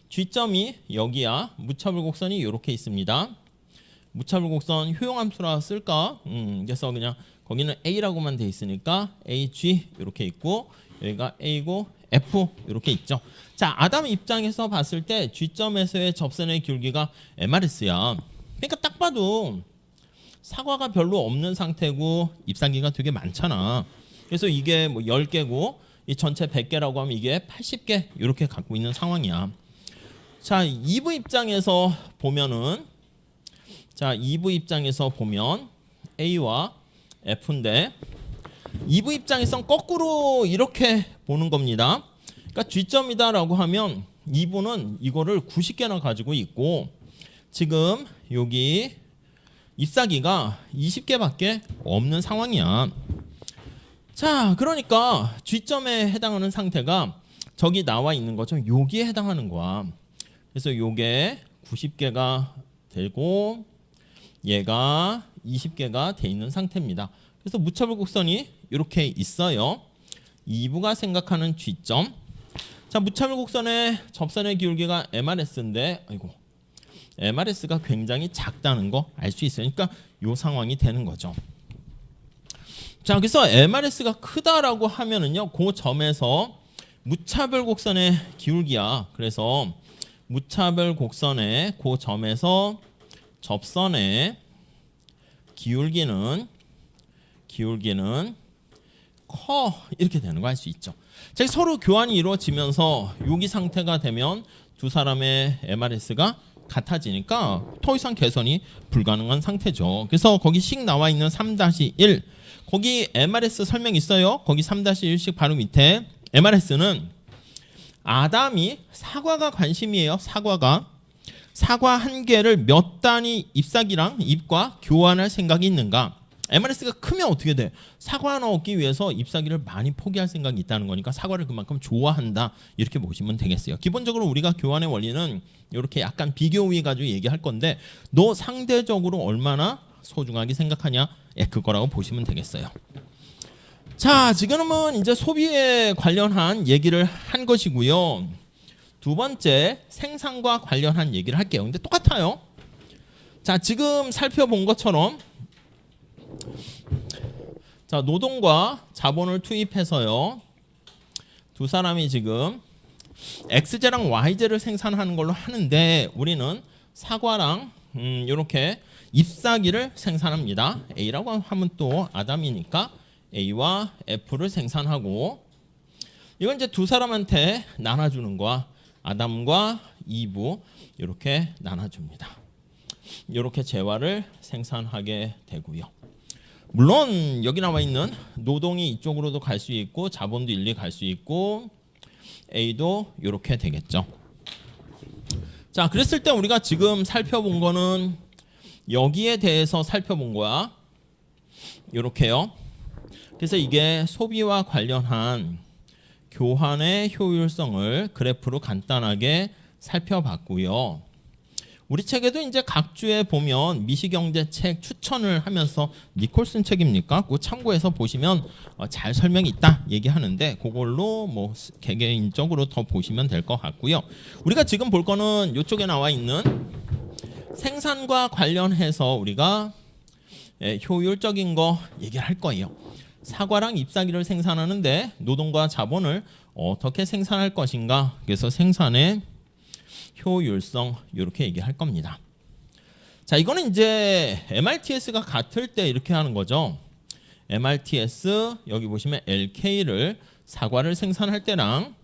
Speaker 1: G점이 여기야. 무차별 곡선이 이렇게 있습니다. 무차별 곡선 효용함수라 쓸까? 그래서 그냥 거기는 A라고만 돼 있으니까 AG 이렇게 있고, 여기가 A고 F 이렇게 있죠. 자, 아담 입장에서 봤을 때 G점에서의 접선의 기울기가 MRS야. 그러니까 딱 봐도 사과가 별로 없는 상태고 잎사귀가 되게 많잖아. 그래서 이게 뭐 10개고 이 전체 100개라고 하면 이게 80개 이렇게 갖고 있는 상황이야. 자, 이브 입장에서 보면은, 자, 이브 입장에서 보면 A와 F인데 이브 입장에선 거꾸로 이렇게 보는 겁니다. 그러니까 G점이다라고 하면 이브는 이거를 90개나 가지고 있고 지금 여기 잎사귀가 20개밖에 없는 상황이야. 자, 그러니까 G점에 해당하는 상태가 저기 나와 있는 것처럼 여기에 해당하는 거야. 그래서 요게 90개가 되고 얘가 20개가 돼 있는 상태입니다. 그래서 무차별 곡선이 이렇게 있어요. 이브가 생각하는 G점. 자, 무차별 곡선의 접선의 기울기가 MRS인데, 아이고, MRS가 굉장히 작다는 거 알 수 있어요. 그러니까 이 상황이 되는 거죠. 자, 그래서 MRS가 크다라고 하면은요, 그 점에서 무차별 곡선의 기울기야. 그래서 무차별 곡선의 그 점에서 접선의 기울기는 커 이렇게 되는 거 알 수 있죠. 자, 서로 교환이 이루어지면서 여기 상태가 되면 두 사람의 MRS가 같아지니까 더 이상 개선이 불가능한 상태죠. 그래서 거기 식 나와 있는 3-1 거기 MRS 설명 있어요. 거기 3-1식 바로 밑에 MRS는 아담이 사과가 관심이에요. 사과 한 개를 몇 단위 잎사귀랑 잎과 교환할 생각이 있는가? MRS가 크면 어떻게 돼? 사과 하나 얻기 위해서 잎사귀를 많이 포기할 생각이 있다는 거니까 사과를 그만큼 좋아한다 이렇게 보시면 되겠어요. 기본적으로 우리가 교환의 원리는 이렇게 약간 비교해 가지고 얘기할 건데 너 상대적으로 얼마나 소중하게 생각하냐? 그거라고 보시면 되겠어요. 자, 지금은 이제 소비에 관련한 얘기를 한 것이고요. 두 번째 생산과 관련한 얘기를 할게요. 근데 똑같아요. 자, 지금 살펴본 것처럼 자, 노동과 자본을 투입해서요. 두 사람이 지금 X제랑 Y제를 생산하는 걸로 하는데 우리는 사과랑 이렇게 잎사귀를 생산합니다. A라고 하면 또 아담이니까 A와 F를 생산하고 이건 이제 두 사람한테 나눠주는 거야. 아담과 이브 이렇게 나눠줍니다. 이렇게 재화를 생산하게 되고요. 물론 여기 나와 있는 노동이 이쪽으로도 갈 수 있고 자본도 일리 갈 수 있고 A도 이렇게 되겠죠. 자, 그랬을 때 우리가 지금 살펴본 거는 여기에 대해서 살펴본 거야. 이렇게요. 그래서 이게 소비와 관련한 교환의 효율성을 그래프로 간단하게 살펴봤고요. 우리 책에도 이제 각 주에 보면 미시경제 책 추천을 하면서 니콜슨 책입니까? 그거 참고해서 보시면 잘 설명이 있다 얘기하는데 그걸로 뭐 개개인적으로 더 보시면 될 것 같고요. 우리가 지금 볼 거는 이쪽에 나와 있는 생산과 관련해서 우리가 효율적인 거 얘기를 할 거예요. 사과랑 잎사귀를 생산하는데 노동과 자본을 어떻게 생산할 것인가? 그래서 생산의 효율성 이렇게 얘기할 겁니다. 자, 이거는 이제 MRTS가 같을 때 이렇게 하는 거죠. MRTS 여기 보시면 LK를 사과를 생산할 때랑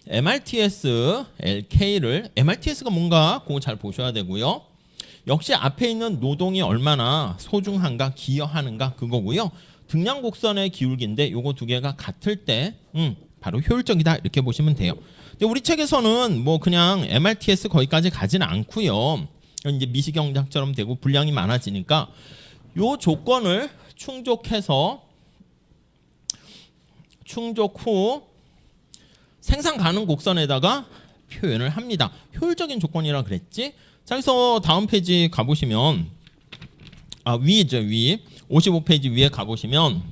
Speaker 1: MRTS LK를 MRTS가 뭔가 그거 잘 보셔야 되고요. 역시 앞에 있는 노동이 얼마나 소중한가 기여하는가 그거고요. 등량 곡선의 기울기인데 요거 두 개가 같을 때 바로 효율적이다 이렇게 보시면 돼요. 근데 우리 책에서는 뭐 그냥 MRTS 거기까지 가지는 않고요. 이제 미시경제학처럼 되고 분량이 많아지니까 요 조건을 충족 후 생산 가능 곡선에다가 표현을 합니다. 효율적인 조건이라 그랬지? 자, 그래서 다음 페이지 가보시면 위죠, 위 55페이지 위에 가보시면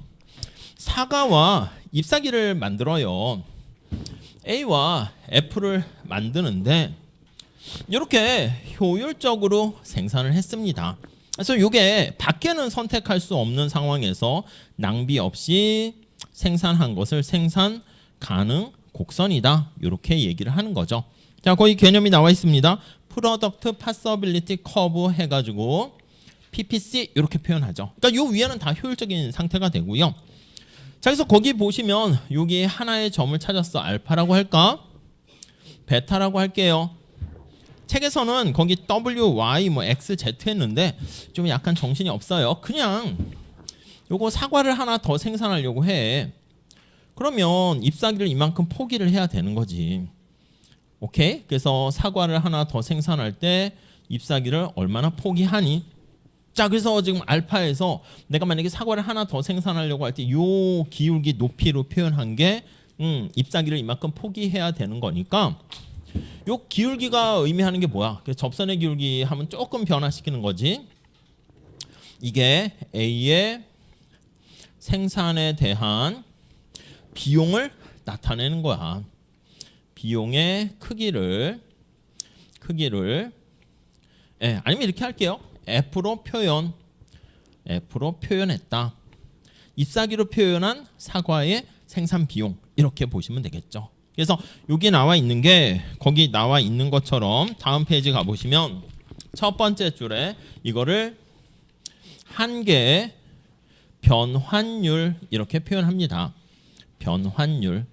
Speaker 1: 사과와 잎사귀를 만들어요. A와 F를 만드는데 이렇게 효율적으로 생산을 했습니다. 그래서 이게 밖에는 선택할 수 없는 상황에서 낭비 없이 생산한 것을 생산 가능 곡선이다 이렇게 얘기를 하는 거죠. 자, 거기 개념이 나와 있습니다. 프로덕트 파서빌리티 커브 해가지고 PPC 이렇게 표현하죠. 그러니까 요 위에는 다 효율적인 상태가 되고요. 자, 그래서 거기 보시면 여기 하나의 점을 찾았어. 알파라고 할까? 베타라고 할게요. 책에서는 거기 W, Y, 뭐 X, Z 했는데 좀 약간 정신이 없어요. 그냥 요거 사과를 하나 더 생산하려고 해. 그러면 잎사귀를 이만큼 포기를 해야 되는 거지. 오케이? 그래서 사과를 하나 더 생산할 때 잎사귀를 얼마나 포기하니? 자, 그래서 지금 알파에서 내가 만약에 사과를 하나 더 생산하려고 할 때 요 기울기 높이로 표현한 게 잎사귀를 이만큼 포기해야 되는 거니까 요 기울기가 의미하는 게 뭐야? 그래서 접선의 기울기 하면 조금 변화시키는 거지. 이게 A의 생산에 대한 비용을 나타내는 거야. 비용의 크기를 아니면 이렇게 할게요. F로 표현했다. 잎사귀로 표현한 사과의 생산 비용 이렇게 보시면 되겠죠. 그래서 여기 나와 있는 게 거기 나와 있는 것처럼 다음 페이지 가보시면 첫 번째 줄에 이거를 한계의 변환율 이렇게 표현합니다. 변환율.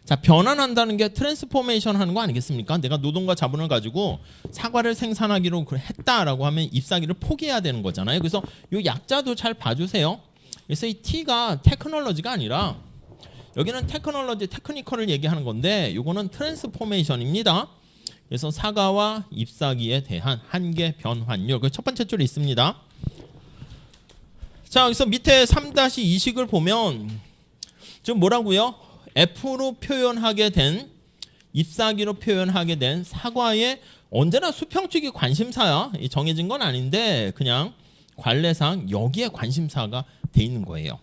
Speaker 1: 자, 변환한다는 게 트랜스포메이션 하는 거 아니겠습니까? 내가 노동과 자본을 가지고 사과를 생산하기로 했다라고 하면 잎사귀를 포기해야 되는 거잖아요. 그래서 이 약자도 잘 봐주세요. 그래서 이 T가 테크놀로지가 아니라 여기는 테크놀로지, 테크니컬을 얘기하는 건데 이거는 트랜스포메이션입니다. 그래서 사과와 잎사귀에 대한 한계 변환율. 그 첫 번째 줄에 있습니다. 자, 여기서 밑에 3-2식을 보면 지금 뭐라고요? F로 표현하게 된 잎사귀로 표현하게 된 사과에 언제나 수평축이 관심사야. 정해진 건 아닌데 그냥 관례상 여기에 관심사가 돼 있는 거예요.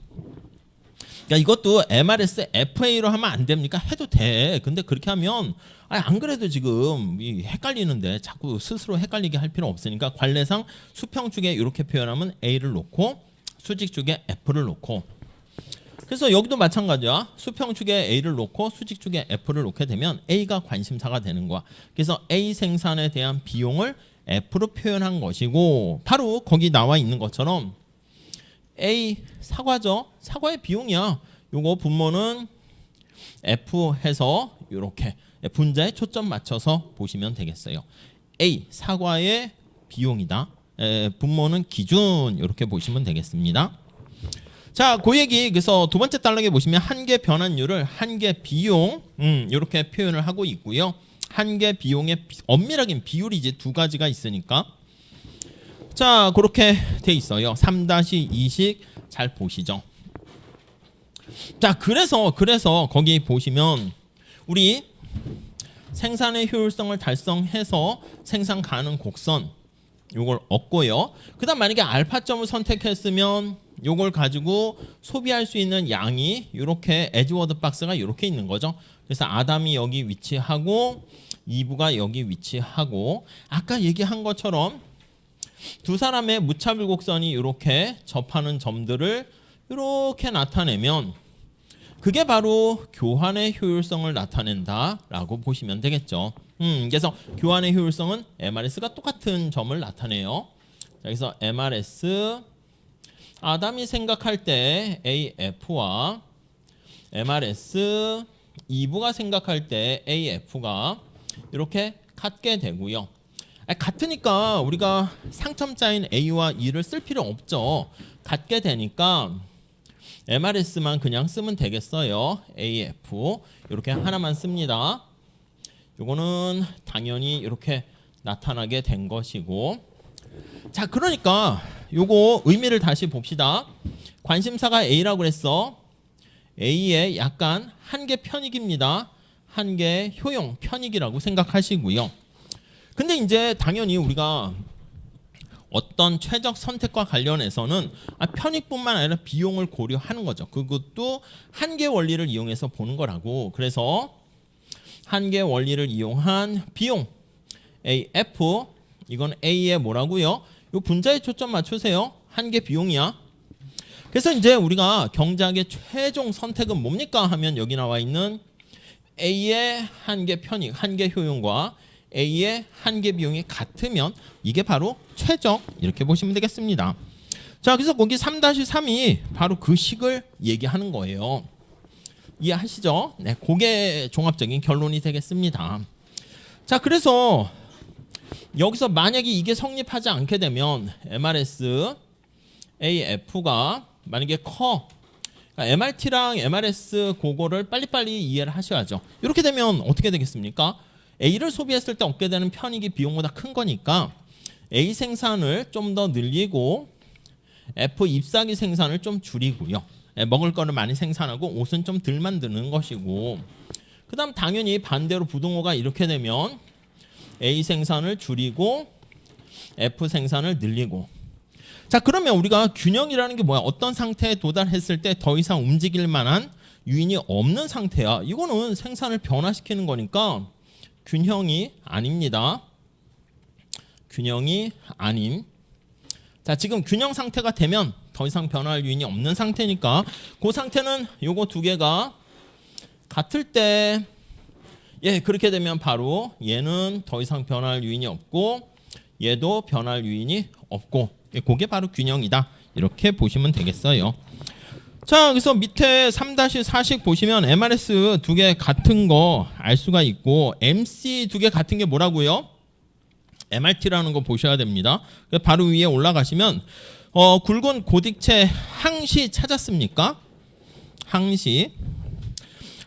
Speaker 1: 그러니까 이것도 MRS FA로 하면 안 됩니까? 해도 돼. 근데 그렇게 하면 안 그래도 지금 헷갈리는데 자꾸 스스로 헷갈리게 할 필요 없으니까 관례상 수평축에 이렇게 표현하면 A를 놓고 수직축에 F를 놓고, 그래서 여기도 마찬가지야. 수평축에 A를 놓고 수직축에 F를 놓게 되면 A가 관심사가 되는 거야. 그래서 A 생산에 대한 비용을 F로 표현한 것이고, 바로 거기 나와 있는 것처럼 A 사과죠. 사과의 비용이야. 요거 분모는 F 해서 이렇게 분자에 초점 맞춰서 보시면 되겠어요. A 사과의 비용이다. 분모는 기준, 이렇게 보시면 되겠습니다. 자, 그 얘기. 그래서 두 번째 단락에 보시면 한계 변환율을 한계 비용 이렇게 표현을 하고 있고요. 한계 비용의 엄밀하긴 비율이지, 두 가지가 있으니까. 자, 그렇게 돼 있어요. 3-2식 잘 보시죠. 자, 그래서 거기 보시면 우리 생산의 효율성을 달성해서 생산 가능 곡선 요걸 얻고요. 그다음 만약에 알파점을 선택했으면 요걸 가지고 소비할 수 있는 양이 이렇게 에즈워드 박스가 이렇게 있는 거죠. 그래서 아담이 여기 위치하고 이브가 여기 위치하고, 아까 얘기한 것처럼 두 사람의 무차별 곡선이 이렇게 접하는 점들을 이렇게 나타내면 그게 바로 교환의 효율성을 나타낸다라고 보시면 되겠죠. 그래서 교환의 효율성은 MRS가 똑같은 점을 나타내요. 자, 그래서 MRS 아담이 생각할 때 AF와 MRS 이브가 생각할 때 AF가 이렇게 같게 되고요. 같으니까 우리가 상점자인 A와 E를 쓸 필요 없죠. 같게 되니까 MRS만 그냥 쓰면 되겠어요. AF 이렇게 하나만 씁니다. 요거는 당연히 이렇게 나타나게 된 것이고, 자, 그러니까 요거 의미를 다시 봅시다. 관심사가 A라고 그랬어. A의 약간 한계 편익입니다. 한계 효용 편익이라고 생각하시고요. 근데 이제 당연히 우리가 어떤 최적 선택과 관련해서는 편익뿐만 아니라 비용을 고려하는 거죠. 그것도 한계 원리를 이용해서 보는 거라고. 그래서 한계 원리를 이용한 비용 AF, 이건 A의 뭐라고요? 이 분자에 초점 맞추세요. 한계 비용이야. 그래서 이제 우리가 경제학의 최종 선택은 뭡니까 하면 여기 나와 있는 A의 한계 편익, 한계 효용과 A의 한계 비용이 같으면 이게 바로 최적, 이렇게 보시면 되겠습니다. 자, 그래서 거기 3-3이 바로 그 식을 얘기하는 거예요. 이해하시죠? 네, 그게 종합적인 결론이 되겠습니다. 자, 그래서 여기서 만약에 이게 성립하지 않게 되면 MRS AF가 만약에 커, 그러니까 MRT랑 MRS 그거를 빨리빨리 이해를 하셔야죠. 이렇게 되면 어떻게 되겠습니까? A를 소비했을 때 얻게 되는 편익이 비용보다 큰 거니까 A 생산을 좀 더 늘리고 F 잎사귀 생산을 좀 줄이고요. 먹을 거를 많이 생산하고 옷은 좀 덜 만드는 것이고, 그 다음 당연히 반대로 부등호가 이렇게 되면 A 생산을 줄이고 F 생산을 늘리고. 자, 그러면 우리가 균형이라는 게 뭐야? 어떤 상태에 도달했을 때 더 이상 움직일 만한 유인이 없는 상태야. 이거는 생산을 변화시키는 거니까 균형이 아닙니다. 균형이 아님. 자, 지금 균형 상태가 되면 더 이상 변화할 유인이 없는 상태니까 그 상태는 요거 두 개가 같을 때, 예, 그렇게 되면 바로 얘는 더 이상 변화할 유인이 없고 얘도 변화할 유인이 없고, 예, 그게 바로 균형이다. 이렇게 보시면 되겠어요. 자, 그래서 밑에 3-4식 보시면 MRS 두 개 같은 거 알 수가 있고, MC 두 개 같은 게 뭐라고요? MRT라는 거 보셔야 됩니다. 바로 위에 올라가시면 굵은 고딕체 항시 찾았습니까? 항시.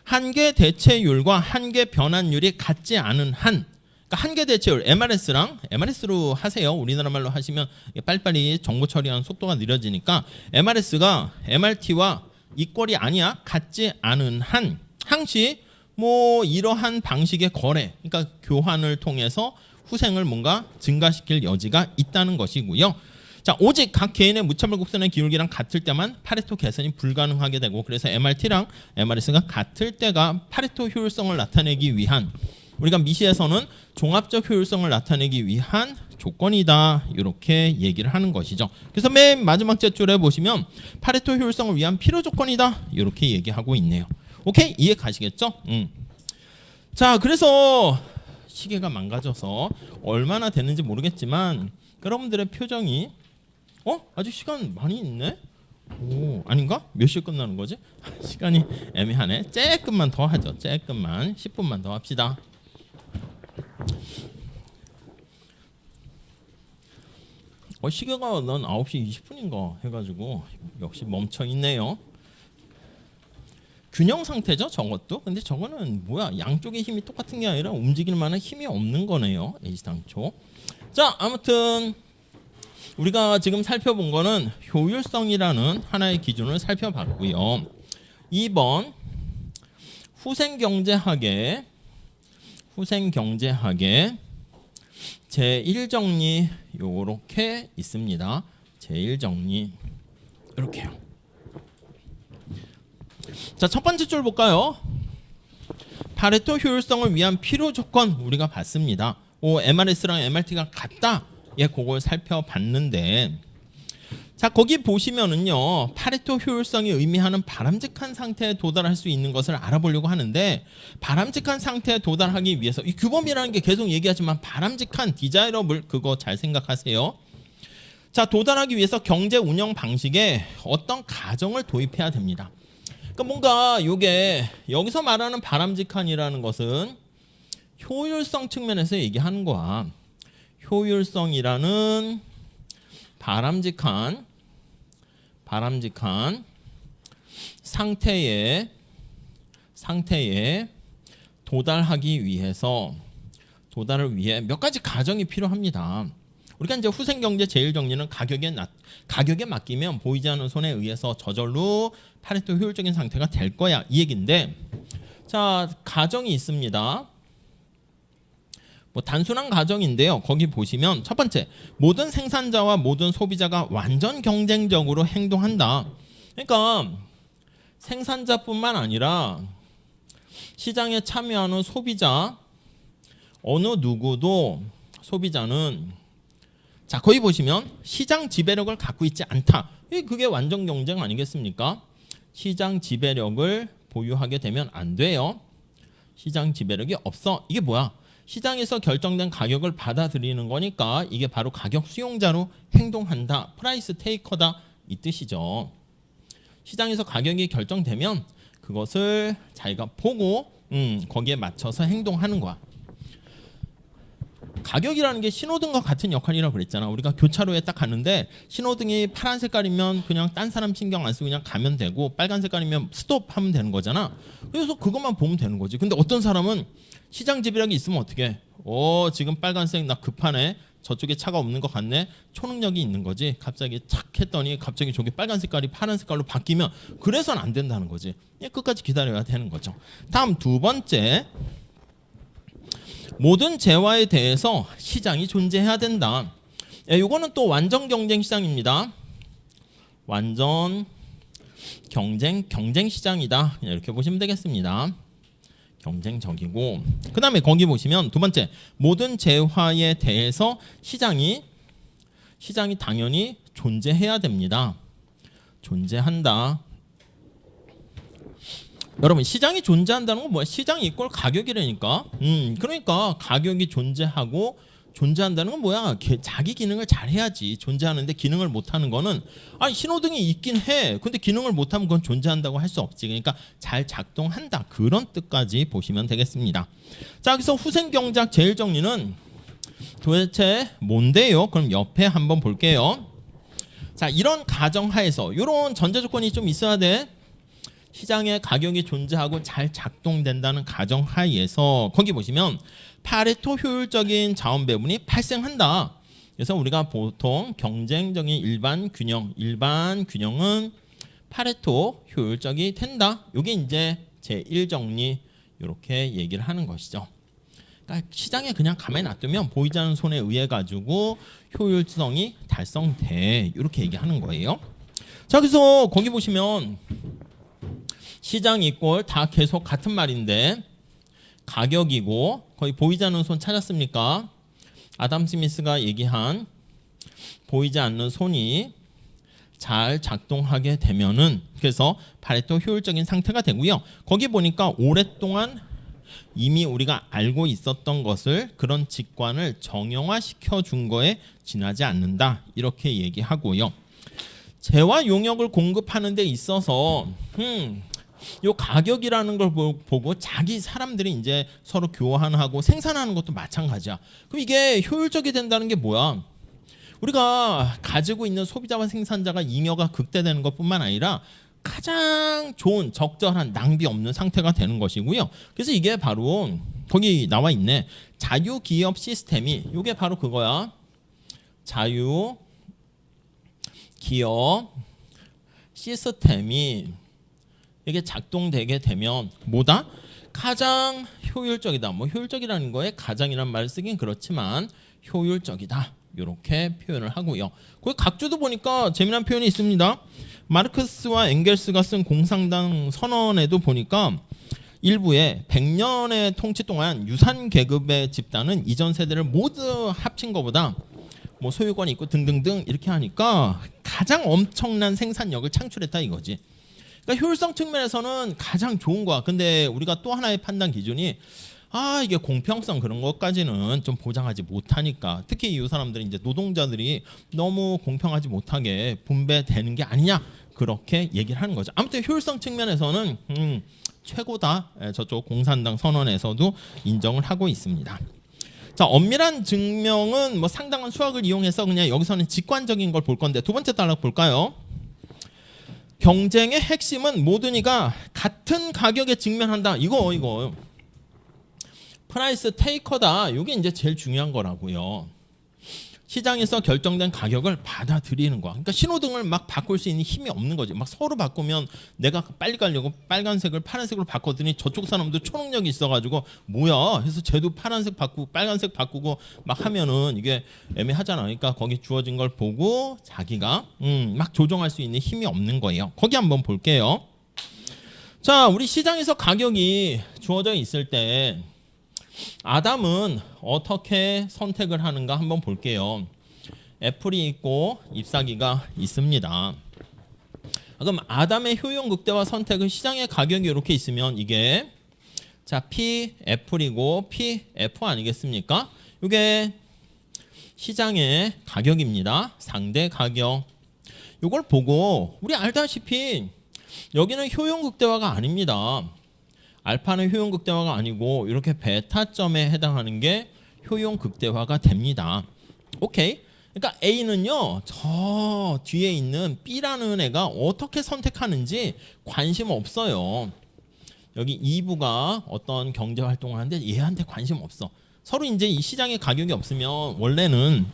Speaker 1: 한계 대체율과 한계 변환율이 같지 않은 한, 그러니까 한계 대체율 MRS로 하세요. 우리나라 말로 하시면 빨리빨리 정보 처리하는 속도가 느려지니까 MRS가 MRT와 이꼴이 아니야. 같지 않은 한 항시 뭐 이러한 방식의 거래, 그러니까 교환을 통해서 후생을 뭔가 증가시킬 여지가 있다는 것이고요. 자, 오직 각 개인의 무차별 곡선의 기울기랑 같을 때만 파레토 개선이 불가능하게 되고, 그래서 MRT랑 MRS가 같을 때가 파레토 효율성을 나타내기 위한, 우리가 미시에서는 종합적 효율성을 나타내기 위한 조건이다, 이렇게 얘기를 하는 것이죠. 그래서 맨 마지막 제줄에 보시면 파레토 효율성을 위한 필요 조건이다, 이렇게 얘기하고 있네요. 오케이? 이해 가시겠죠? 자, 그래서 시계가 망가져서 얼마나 되는지 모르겠지만 여러분들의 표정이 아직 시간 많이 있네? 오, 아닌가? 몇 시에 끝나는 거지? 시간이 애매하네. 조금만 더 하죠. 조금만 10분만 더 합시다. 시계가 난 9시 20분인가 해가지고 역시 멈춰 있네요. 균형 상태죠, 저것도. 근데 저거는 뭐야? 양쪽의 힘이 똑같은 게 아니라 움직일 만한 힘이 없는 거네요, 애시당초. 자, 아무튼 우리가 지금 살펴본 거는 효율성이라는 하나의 기준을 살펴봤고요. 2번 후생경제학의 제1정리 요렇게 있습니다. 제1정리 이렇게요. 자, 첫 번째 줄 볼까요? 파레토 효율성을 위한 필요 조건 우리가 봤습니다. MRS랑 MRT가 같다. 그걸 살펴봤는데, 자, 거기 보시면은요, 파레토 효율성이 의미하는 바람직한 상태에 도달할 수 있는 것을 알아보려고 하는데, 바람직한 상태에 도달하기 위해서 이 규범이라는 게 계속 얘기하지만 바람직한 디자이러블, 그거 잘 생각하세요. 자, 도달하기 위해서 경제 운영 방식에 어떤 가정을 도입해야 됩니다. 그러니까 뭔가 요게 여기서 말하는 바람직한이라는 것은 효율성 측면에서 얘기하는 거야. 효율성이라는 바람직한 상태에 도달하기 위해서 몇 가지 가정이 필요합니다. 우리가 이제 후생경제 제1정리는 가격에 맡기면 보이지 않는 손에 의해서 저절로 파레토 효율적인 상태가 될 거야, 이 얘기인데, 자, 가정이 있습니다. 뭐 단순한 가정인데요. 거기 보시면 첫 번째, 모든 생산자와 모든 소비자가 완전 경쟁적으로 행동한다. 그러니까 생산자뿐만 아니라 시장에 참여하는 소비자, 어느 누구도 소비자는, 자, 거기 보시면 시장 지배력을 갖고 있지 않다. 그게 완전 경쟁 아니겠습니까? 시장 지배력을 보유하게 되면 안 돼요. 시장 지배력이 없어. 이게 뭐야? 시장에서 결정된 가격을 받아들이는 거니까 이게 바로 가격 수용자로 행동한다. 프라이스 테이커다, 이 뜻이죠. 시장에서 가격이 결정되면 그것을 자기가 보고 거기에 맞춰서 행동하는 거야. 가격이라는 게 신호등과 같은 역할이라고 그랬잖아. 우리가 교차로에 딱 갔는데 신호등이 파란 색깔이면 그냥 딴 사람 신경 안 쓰고 그냥 가면 되고, 빨간 색깔이면 스톱하면 되는 거잖아. 그래서 그것만 보면 되는 거지. 근데 어떤 사람은 시장 지배력이 있으면 어떻게? 지금 빨간색 나 급하네. 저쪽에 차가 없는 것 같네. 초능력이 있는 거지. 갑자기 착 했더니 갑자기 저기 빨간 색깔이 파란 색깔로 바뀌면 그래서는 안 된다는 거지. 끝까지 기다려야 되는 거죠. 다음 두 번째, 모든 재화에 대해서 시장이 존재해야 된다. 이거는 또 완전 경쟁 시장입니다. 완전 경쟁 시장이다. 그냥 이렇게 보시면 되겠습니다. 경쟁적이고, 그 다음에 거기 보시면 두 번째, 모든 재화에 대해서 시장이 당연히 존재해야 됩니다. 존재한다. 여러분, 시장이 존재한다는 건 뭐야? 시장이 이꼴 가격이라니까. 그러니까 가격이 존재한다는 건 뭐야? 자기 기능을 잘 해야지. 존재하는데 기능을 못 하는 거는, 아니 신호등이 있긴 해. 근데 기능을 못 하면 그건 존재한다고 할 수 없지. 그러니까 잘 작동한다. 그런 뜻까지 보시면 되겠습니다. 자, 그래서 후생경제학 제1정리는 도대체 뭔데요? 그럼 옆에 한번 볼게요. 자, 이런 가정하에서 이런 전제 조건이 좀 있어야 돼. 시장에 가격이 존재하고 잘 작동된다는 가정하에서 거기 보시면 파레토 효율적인 자원 배분이 발생한다. 그래서 우리가 보통 경쟁적인 일반 균형은 파레토 효율적이 된다. 이게 이제 제1정리 이렇게 얘기를 하는 것이죠. 그러니까 시장에 그냥 가만히 놔두면 보이지 않는 손에 의해 가지고 효율성이 달성돼. 이렇게 얘기하는 거예요. 자, 그래서 거기 보시면 시장 이꼴 다 계속 같은 말인데 가격이고 거의 보이지 않는 손 찾았습니까? 아담 스미스가 얘기한 보이지 않는 손이 잘 작동하게 되면은 그래서 파레토 효율적인 상태가 되고요. 거기 보니까 오랫동안 이미 우리가 알고 있었던 것을 그런 직관을 정형화시켜 준 거에 지나지 않는다. 이렇게 얘기하고요. 재화 용역을 공급하는 데 있어서 요 가격이라는 걸 보고 자기 사람들이 이제 서로 교환하고 생산하는 것도 마찬가지야. 그럼 이게 효율적이 된다는 게 뭐야? 우리가 가지고 있는 소비자와 생산자가 잉여가 극대되는 것뿐만 아니라 가장 좋은 적절한 낭비 없는 상태가 되는 것이고요. 그래서 이게 바로 거기 나와 있네. 자유기업 시스템이 이게 바로 그거야. 자유기업 시스템이 이게 작동되게 되면 뭐다? 가장 효율적이다. 뭐 효율적이라는 거에 가장이란 말을 쓰긴 그렇지만 효율적이다. 이렇게 표현을 하고요. 거기 각주도 보니까 재미난 표현이 있습니다. 마르크스와 엥겔스가 쓴 공산당 선언에도 보니까 일부에 100년의 통치 동안 유산 계급의 집단은 이전 세대를 모두 합친 것보다 뭐 소유권이 있고 등등등 이렇게 하니까 가장 엄청난 생산력을 창출했다 이거지. 그러니까 효율성 측면에서는 가장 좋은 거야. 근데 우리가 또 하나의 판단 기준이 이게 공평성 그런 것까지는 좀 보장하지 못하니까 특히 이 사람들이 이제 노동자들이 너무 공평하지 못하게 분배되는 게 아니냐 그렇게 얘기를 하는 거죠. 아무튼 효율성 측면에서는 최고다. 저쪽 공산당 선언에서도 인정을 하고 있습니다. 자, 엄밀한 증명은 뭐 상당한 수학을 이용해서 그냥 여기서는 직관적인 걸 볼 건데 두 번째 단락 볼까요? 경쟁의 핵심은 모든 이가 같은 가격에 직면한다. 이거 프라이스 테이커다. 이게 이제 제일 중요한 거라고요. 시장에서 결정된 가격을 받아들이는 거야. 그러니까 신호등을 막 바꿀 수 있는 힘이 없는 거지. 막 서로 바꾸면 내가 빨리 가려고 빨간색을 파란색으로 바꿨더니 저쪽 사람도 초능력이 있어가지고 뭐야 해서 쟤도 파란색 바꾸고 빨간색 바꾸고 막 하면은 이게 애매하잖아. 그러니까 거기 주어진 걸 보고 자기가 막 조정할 수 있는 힘이 없는 거예요. 거기 한번 볼게요. 자, 우리 시장에서 가격이 주어져 있을 때 아담은 어떻게 선택을 하는가 한번 볼게요. 애플이 있고 잎사귀가 있습니다. 그럼 아담의 효용 극대화 선택은 시장의 가격이 이렇게 있으면 이게 자 P 애플이고 P F 아니겠습니까? 이게 시장의 가격입니다. 상대 가격. 이걸 보고 우리 알다시피 여기는 효용 극대화가 아닙니다. 알파는 효용 극대화가 아니고 이렇게 베타점에 해당하는 게 효용 극대화가 됩니다. 오케이. 그러니까 A는요 저 뒤에 있는 B라는 애가 어떻게 선택하는지 관심 없어요. 여기 2부가 어떤 경제 활동을 하는데 얘한테 관심 없어. 서로 이제 이 시장에 가격이 없으면 원래는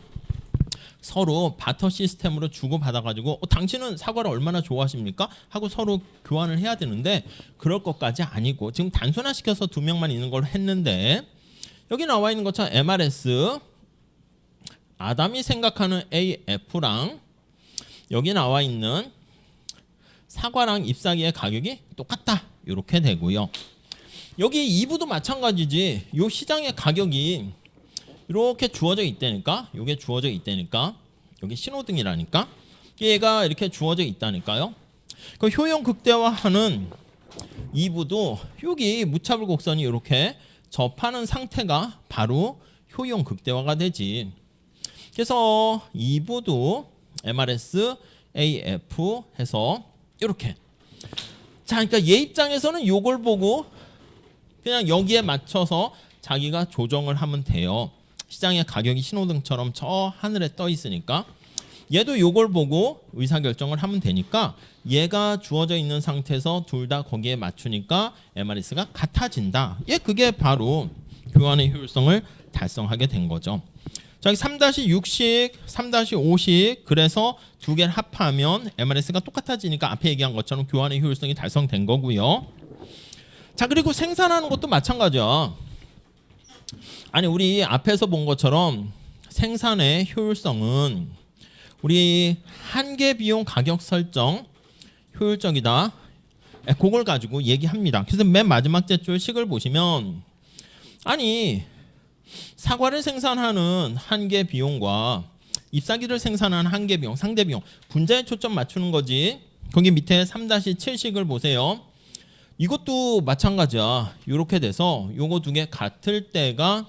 Speaker 1: 서로 바터 시스템으로 주고받아가지고 당신은 사과를 얼마나 좋아하십니까? 하고 서로 교환을 해야 되는데 그럴 것까지 아니고 지금 단순화시켜서 두 명만 있는 걸 했는데 여기 나와 있는 것처럼 MRS 아담이 생각하는 AF랑 여기 나와 있는 사과랑 잎사귀의 가격이 똑같다. 이렇게 되고요. 여기 2부도 마찬가지지. 이 시장의 가격이 이렇게 주어져 있다니까. 이게 주어져 있다니까. 여기 신호등이라니까. 얘가 이렇게 주어져 있다니까요. 그 효용 극대화하는 2부도 여기 무차별 곡선이 이렇게 접하는 상태가 바로 효용 극대화가 되지. 그래서 2부도 MRS, AF 해서 이렇게. 자, 그러니까 얘 입장에서는 요걸 보고 그냥 여기에 맞춰서 자기가 조정을 하면 돼요. 시장의 가격이 신호등처럼 저 하늘에 떠 있으니까. 얘도 요걸 보고 의사결정을 하면 되니까 얘가 주어져 있는 상태에서 둘 다 거기에 맞추니까 MRS가 같아진다. 그게 바로 교환의 효율성을 달성하게 된 거죠. 자, 3-6식, 3-5식 그래서 두 개를 합하면 MRS가 똑같아지니까 앞에 얘기한 것처럼 교환의 효율성이 달성된 거고요. 자, 그리고 생산하는 것도 마찬가지야. 아니, 우리 앞에서 본 것처럼 생산의 효율성은 우리 한계 비용 가격 설정 효율적이다. 그걸 가지고 얘기합니다. 그래서 맨 마지막 줄 식을 보시면 아니 사과를 생산하는 한계 비용과 잎사귀를 생산하는 한계 비용, 상대 비용 분자에 초점 맞추는 거지. 거기 밑에 3-7식을 보세요. 이것도 마찬가지야. 이렇게 돼서 요거 두 개 같을 때가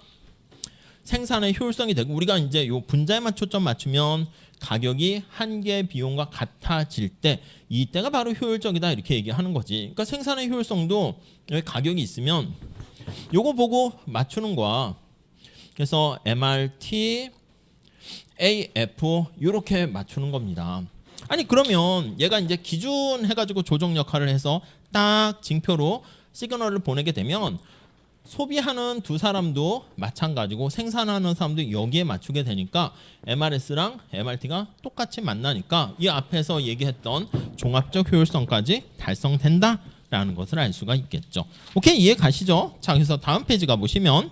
Speaker 1: 생산의 효율성이 되고 우리가 이제 요 분자에만 초점 맞추면 가격이 한계 비용과 같아질 때 이때가 바로 효율적이다 이렇게 얘기하는 거지. 그러니까 생산의 효율성도 여기 가격이 있으면 요거 보고 맞추는 거야. 그래서 MRT, AF 이렇게 맞추는 겁니다. 아니 그러면 얘가 이제 기준 해가지고 조정 역할을 해서 딱 징표로 시그널을 보내게 되면 소비하는 두 사람도 마찬가지고 생산하는 사람도 여기에 맞추게 되니까 MRS랑 MRT가 똑같이 만나니까 이 앞에서 얘기했던 종합적 효율성까지 달성된다라는 것을 알 수가 있겠죠. 오케이, 이해 가시죠? 자, 그래서 다음 페이지 가보시면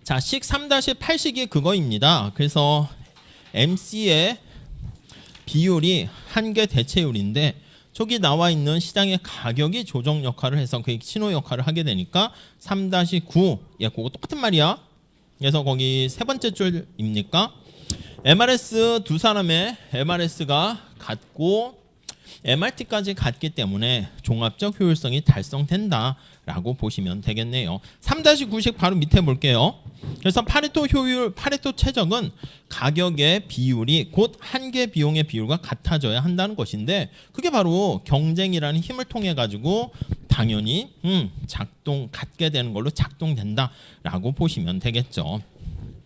Speaker 1: 자, 식 3-8식이 그거입니다. 그래서 MC의 비율이 한계 대체율인데 저기 나와 있는 시장의 가격이 조정 역할을 해서 그 신호 역할을 하게 되니까 3-9 그거 똑같은 말이야. 그래서 거기 세 번째 줄입니까? MRS 두 사람의 MRS가 같고 MRT까지 같기 때문에 종합적 효율성이 달성된다라고 보시면 되겠네요. 3-9식 바로 밑에 볼게요. 그래서 파레토 효율, 파레토 최적은 가격의 비율이 곧 한계 비용의 비율과 같아져야 한다는 것인데 그게 바로 경쟁이라는 힘을 통해 가지고 당연히 갖게 되는 걸로 작동된다라고 보시면 되겠죠.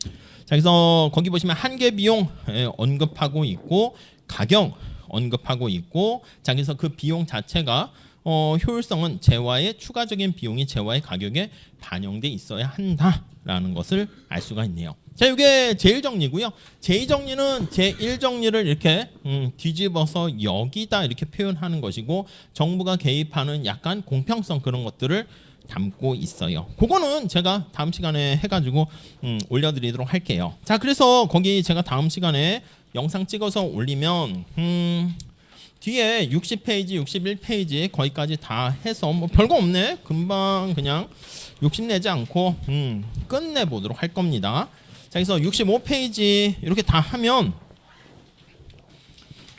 Speaker 1: 자, 그래서 거기 보시면 한계 비용 언급하고 있고 가격 언급하고 있고 자, 그래서 그 비용 자체가 효율성은 재화의 추가적인 비용이 재화의 가격에 반영돼 있어야 한다라는 것을 알 수가 있네요. 자, 이게 제1정리고요. 제2정리는 제1정리를 이렇게 뒤집어서 여기다 이렇게 표현하는 것이고 정부가 개입하는 약간 공평성 그런 것들을 담고 있어요. 그거는 제가 다음 시간에 해가지고 올려드리도록 할게요. 자, 그래서 거기 제가 다음 시간에 영상 찍어서 올리면 뒤에 60페이지, 61페이지 거기까지 다 해서 뭐 별거 없네. 금방 그냥 욕심내지 않고 끝내보도록 할 겁니다. 자, 그래서 65페이지 이렇게 다 하면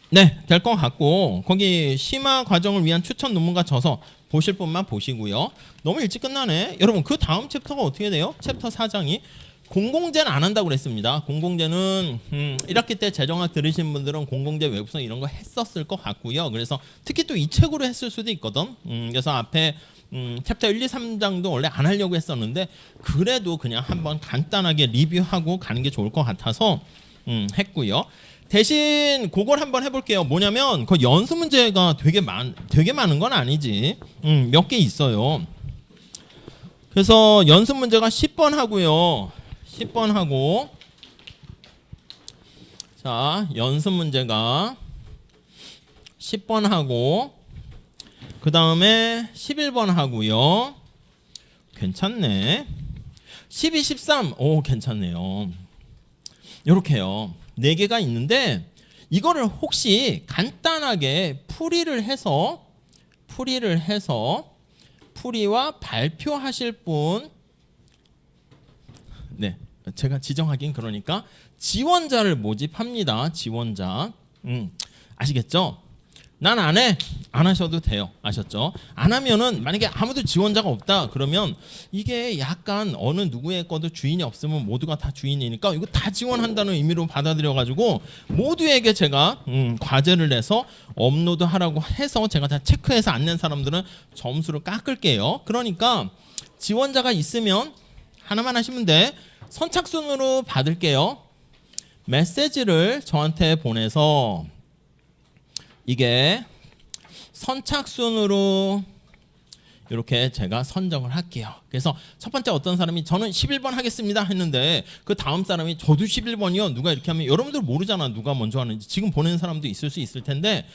Speaker 1: 네, 될 것 같고 거기 심화 과정을 위한 추천 논문과 저서 보실 분만 보시고요. 너무 일찍 끝나네. 여러분 그 다음 챕터가 어떻게 돼요? 챕터 4장이 공공재는 안 한다고 그랬습니다. 공공재는 1학기 때 재정학 들으신 분들은 공공재 외부성 이런 거 했었을 것 같고요. 그래서 특히 또 이 책으로 했을 수도 있거든. 그래서 앞에 챕터 1, 2, 3장도 원래 안 하려고 했었는데 그래도 그냥 한번 간단하게 리뷰하고 가는 게 좋을 것 같아서 했고요. 대신 그걸 한번 해볼게요. 뭐냐면 그 연수 문제가 되게 많은 건 아니지. 몇 개 있어요. 그래서 연습 문제가 10번 하고요. 10번 하고 자, 연습 문제가 10번 하고 그 다음에 11번 하고요. 괜찮네. 12, 13 오 괜찮네요. 이렇게요. 4개가 있는데 이거를 혹시 간단하게 풀이와 발표하실 분 네, 제가 지정하긴 그러니까 지원자를 모집합니다. 지원자 아시겠죠? 난 안 해. 안 하셔도 돼요. 아셨죠? 안 하면은 만약에 아무도 지원자가 없다 그러면 이게 약간 어느 누구의 거도 주인이 없으면 모두가 다 주인이니까 이거 다 지원한다는 의미로 받아들여 가지고 모두에게 제가 과제를 내서 업로드 하라고 해서 제가 다 체크해서 안 낸 사람들은 점수를 깎을게요. 그러니까 지원자가 있으면 하나만 하시면 돼. 선착순으로 받을게요. 메시지를 저한테 보내서 이게 선착순으로 이렇게 제가 선정을 할게요. 그래서 첫 번째 어떤 사람이 저는 11번 하겠습니다 했는데 그 다음 사람이 저도 11번이요. 누가 이렇게 하면 여러분들 모르잖아. 누가 먼저 하는지. 지금 보내는 사람도 있을 수 있을 텐데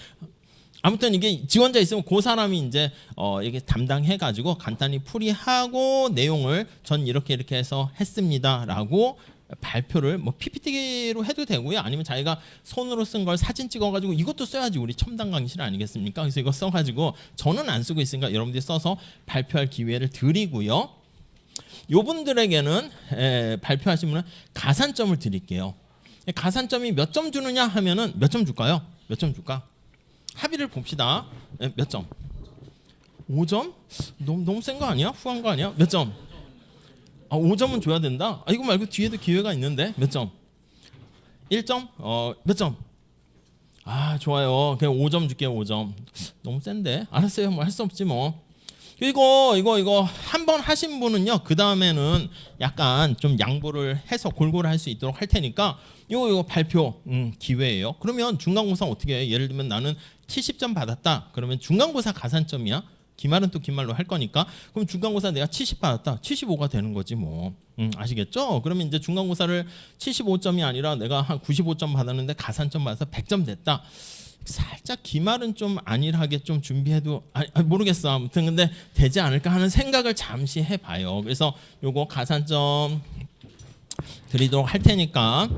Speaker 1: 아무튼 이게 지원자 있으면 그 사람이 이제 이게 담당해 가지고 간단히 풀이하고 내용을 전 이렇게 해서 했습니다라고 발표를 뭐 PPT로 해도 되고요. 아니면 자기가 손으로 쓴 걸 사진 찍어가지고 이것도 써야지 우리 첨단 강의실 아니겠습니까? 그래서 이거 써가지고 저는 안 쓰고 있으니까 여러분들이 써서 발표할 기회를 드리고요. 요분들에게는 발표하신 분은 가산점을 드릴게요. 가산점이 몇 점 주느냐 하면은 몇 점 줄까요? 몇 점 줄까? 합의를 봅시다. 몇 점? 5점? 너무 센 거 아니야? 후한 거 아니야? 몇 점? 5점은 줘야 된다? 이거 말고 뒤에도 기회가 있는데 몇 점? 1점? 몇 점? 좋아요. 그냥 5점 줄게요. 5점. 너무 센데? 알았어요. 뭐 할 수 없지 뭐. 이거 한 번 하신 분은요. 그 다음에는 약간 좀 양보를 해서 골고루 할 수 있도록 할 테니까 이거 발표 기회예요. 그러면 중간고사 어떻게 해? 예를 들면 나는 70점 받았다. 그러면 중간고사 가산점이야. 기말은 또 기말로 할 거니까 그럼 중간고사 내가 70 받았다. 75가 되는 거지 뭐. 아시겠죠? 그러면 이제 중간고사를 75점이 아니라 내가 한 95점 받았는데 가산점 받아서 100점 됐다. 살짝 기말은 좀 안일하게 좀 준비해도 모르겠어. 아무튼 근데 되지 않을까 하는 생각을 잠시 해봐요. 그래서 요거 가산점 드리도록 할 테니까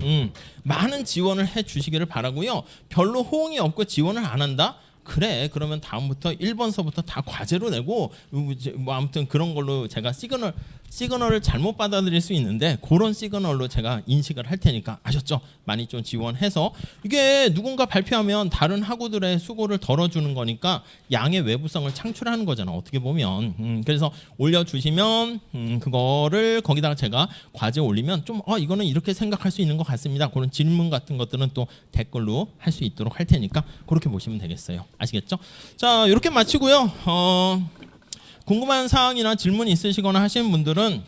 Speaker 1: 많은 지원을 해 주시기를 바라고요. 별로 호응이 없고 지원을 안 한다? 그래 그러면 다음부터 1번서부터 다 과제로 내고 뭐 아무튼 그런 걸로 제가 시그널을 잘못 받아들일 수 있는데 그런 시그널로 제가 인식을 할 테니까 아셨죠? 많이 좀 지원해서 이게 누군가 발표하면 다른 학우들의 수고를 덜어주는 거니까 양의 외부성을 창출하는 거잖아 어떻게 보면 그래서 올려주시면 그거를 거기다가 제가 과제 올리면 좀 이거는 이렇게 생각할 수 있는 것 같습니다 그런 질문 같은 것들은 또 댓글로 할 수 있도록 할 테니까 그렇게 보시면 되겠어요 아시겠죠? 자 이렇게 마치고요 궁금한 사항이나 질문 있으시거나 하시는 분들은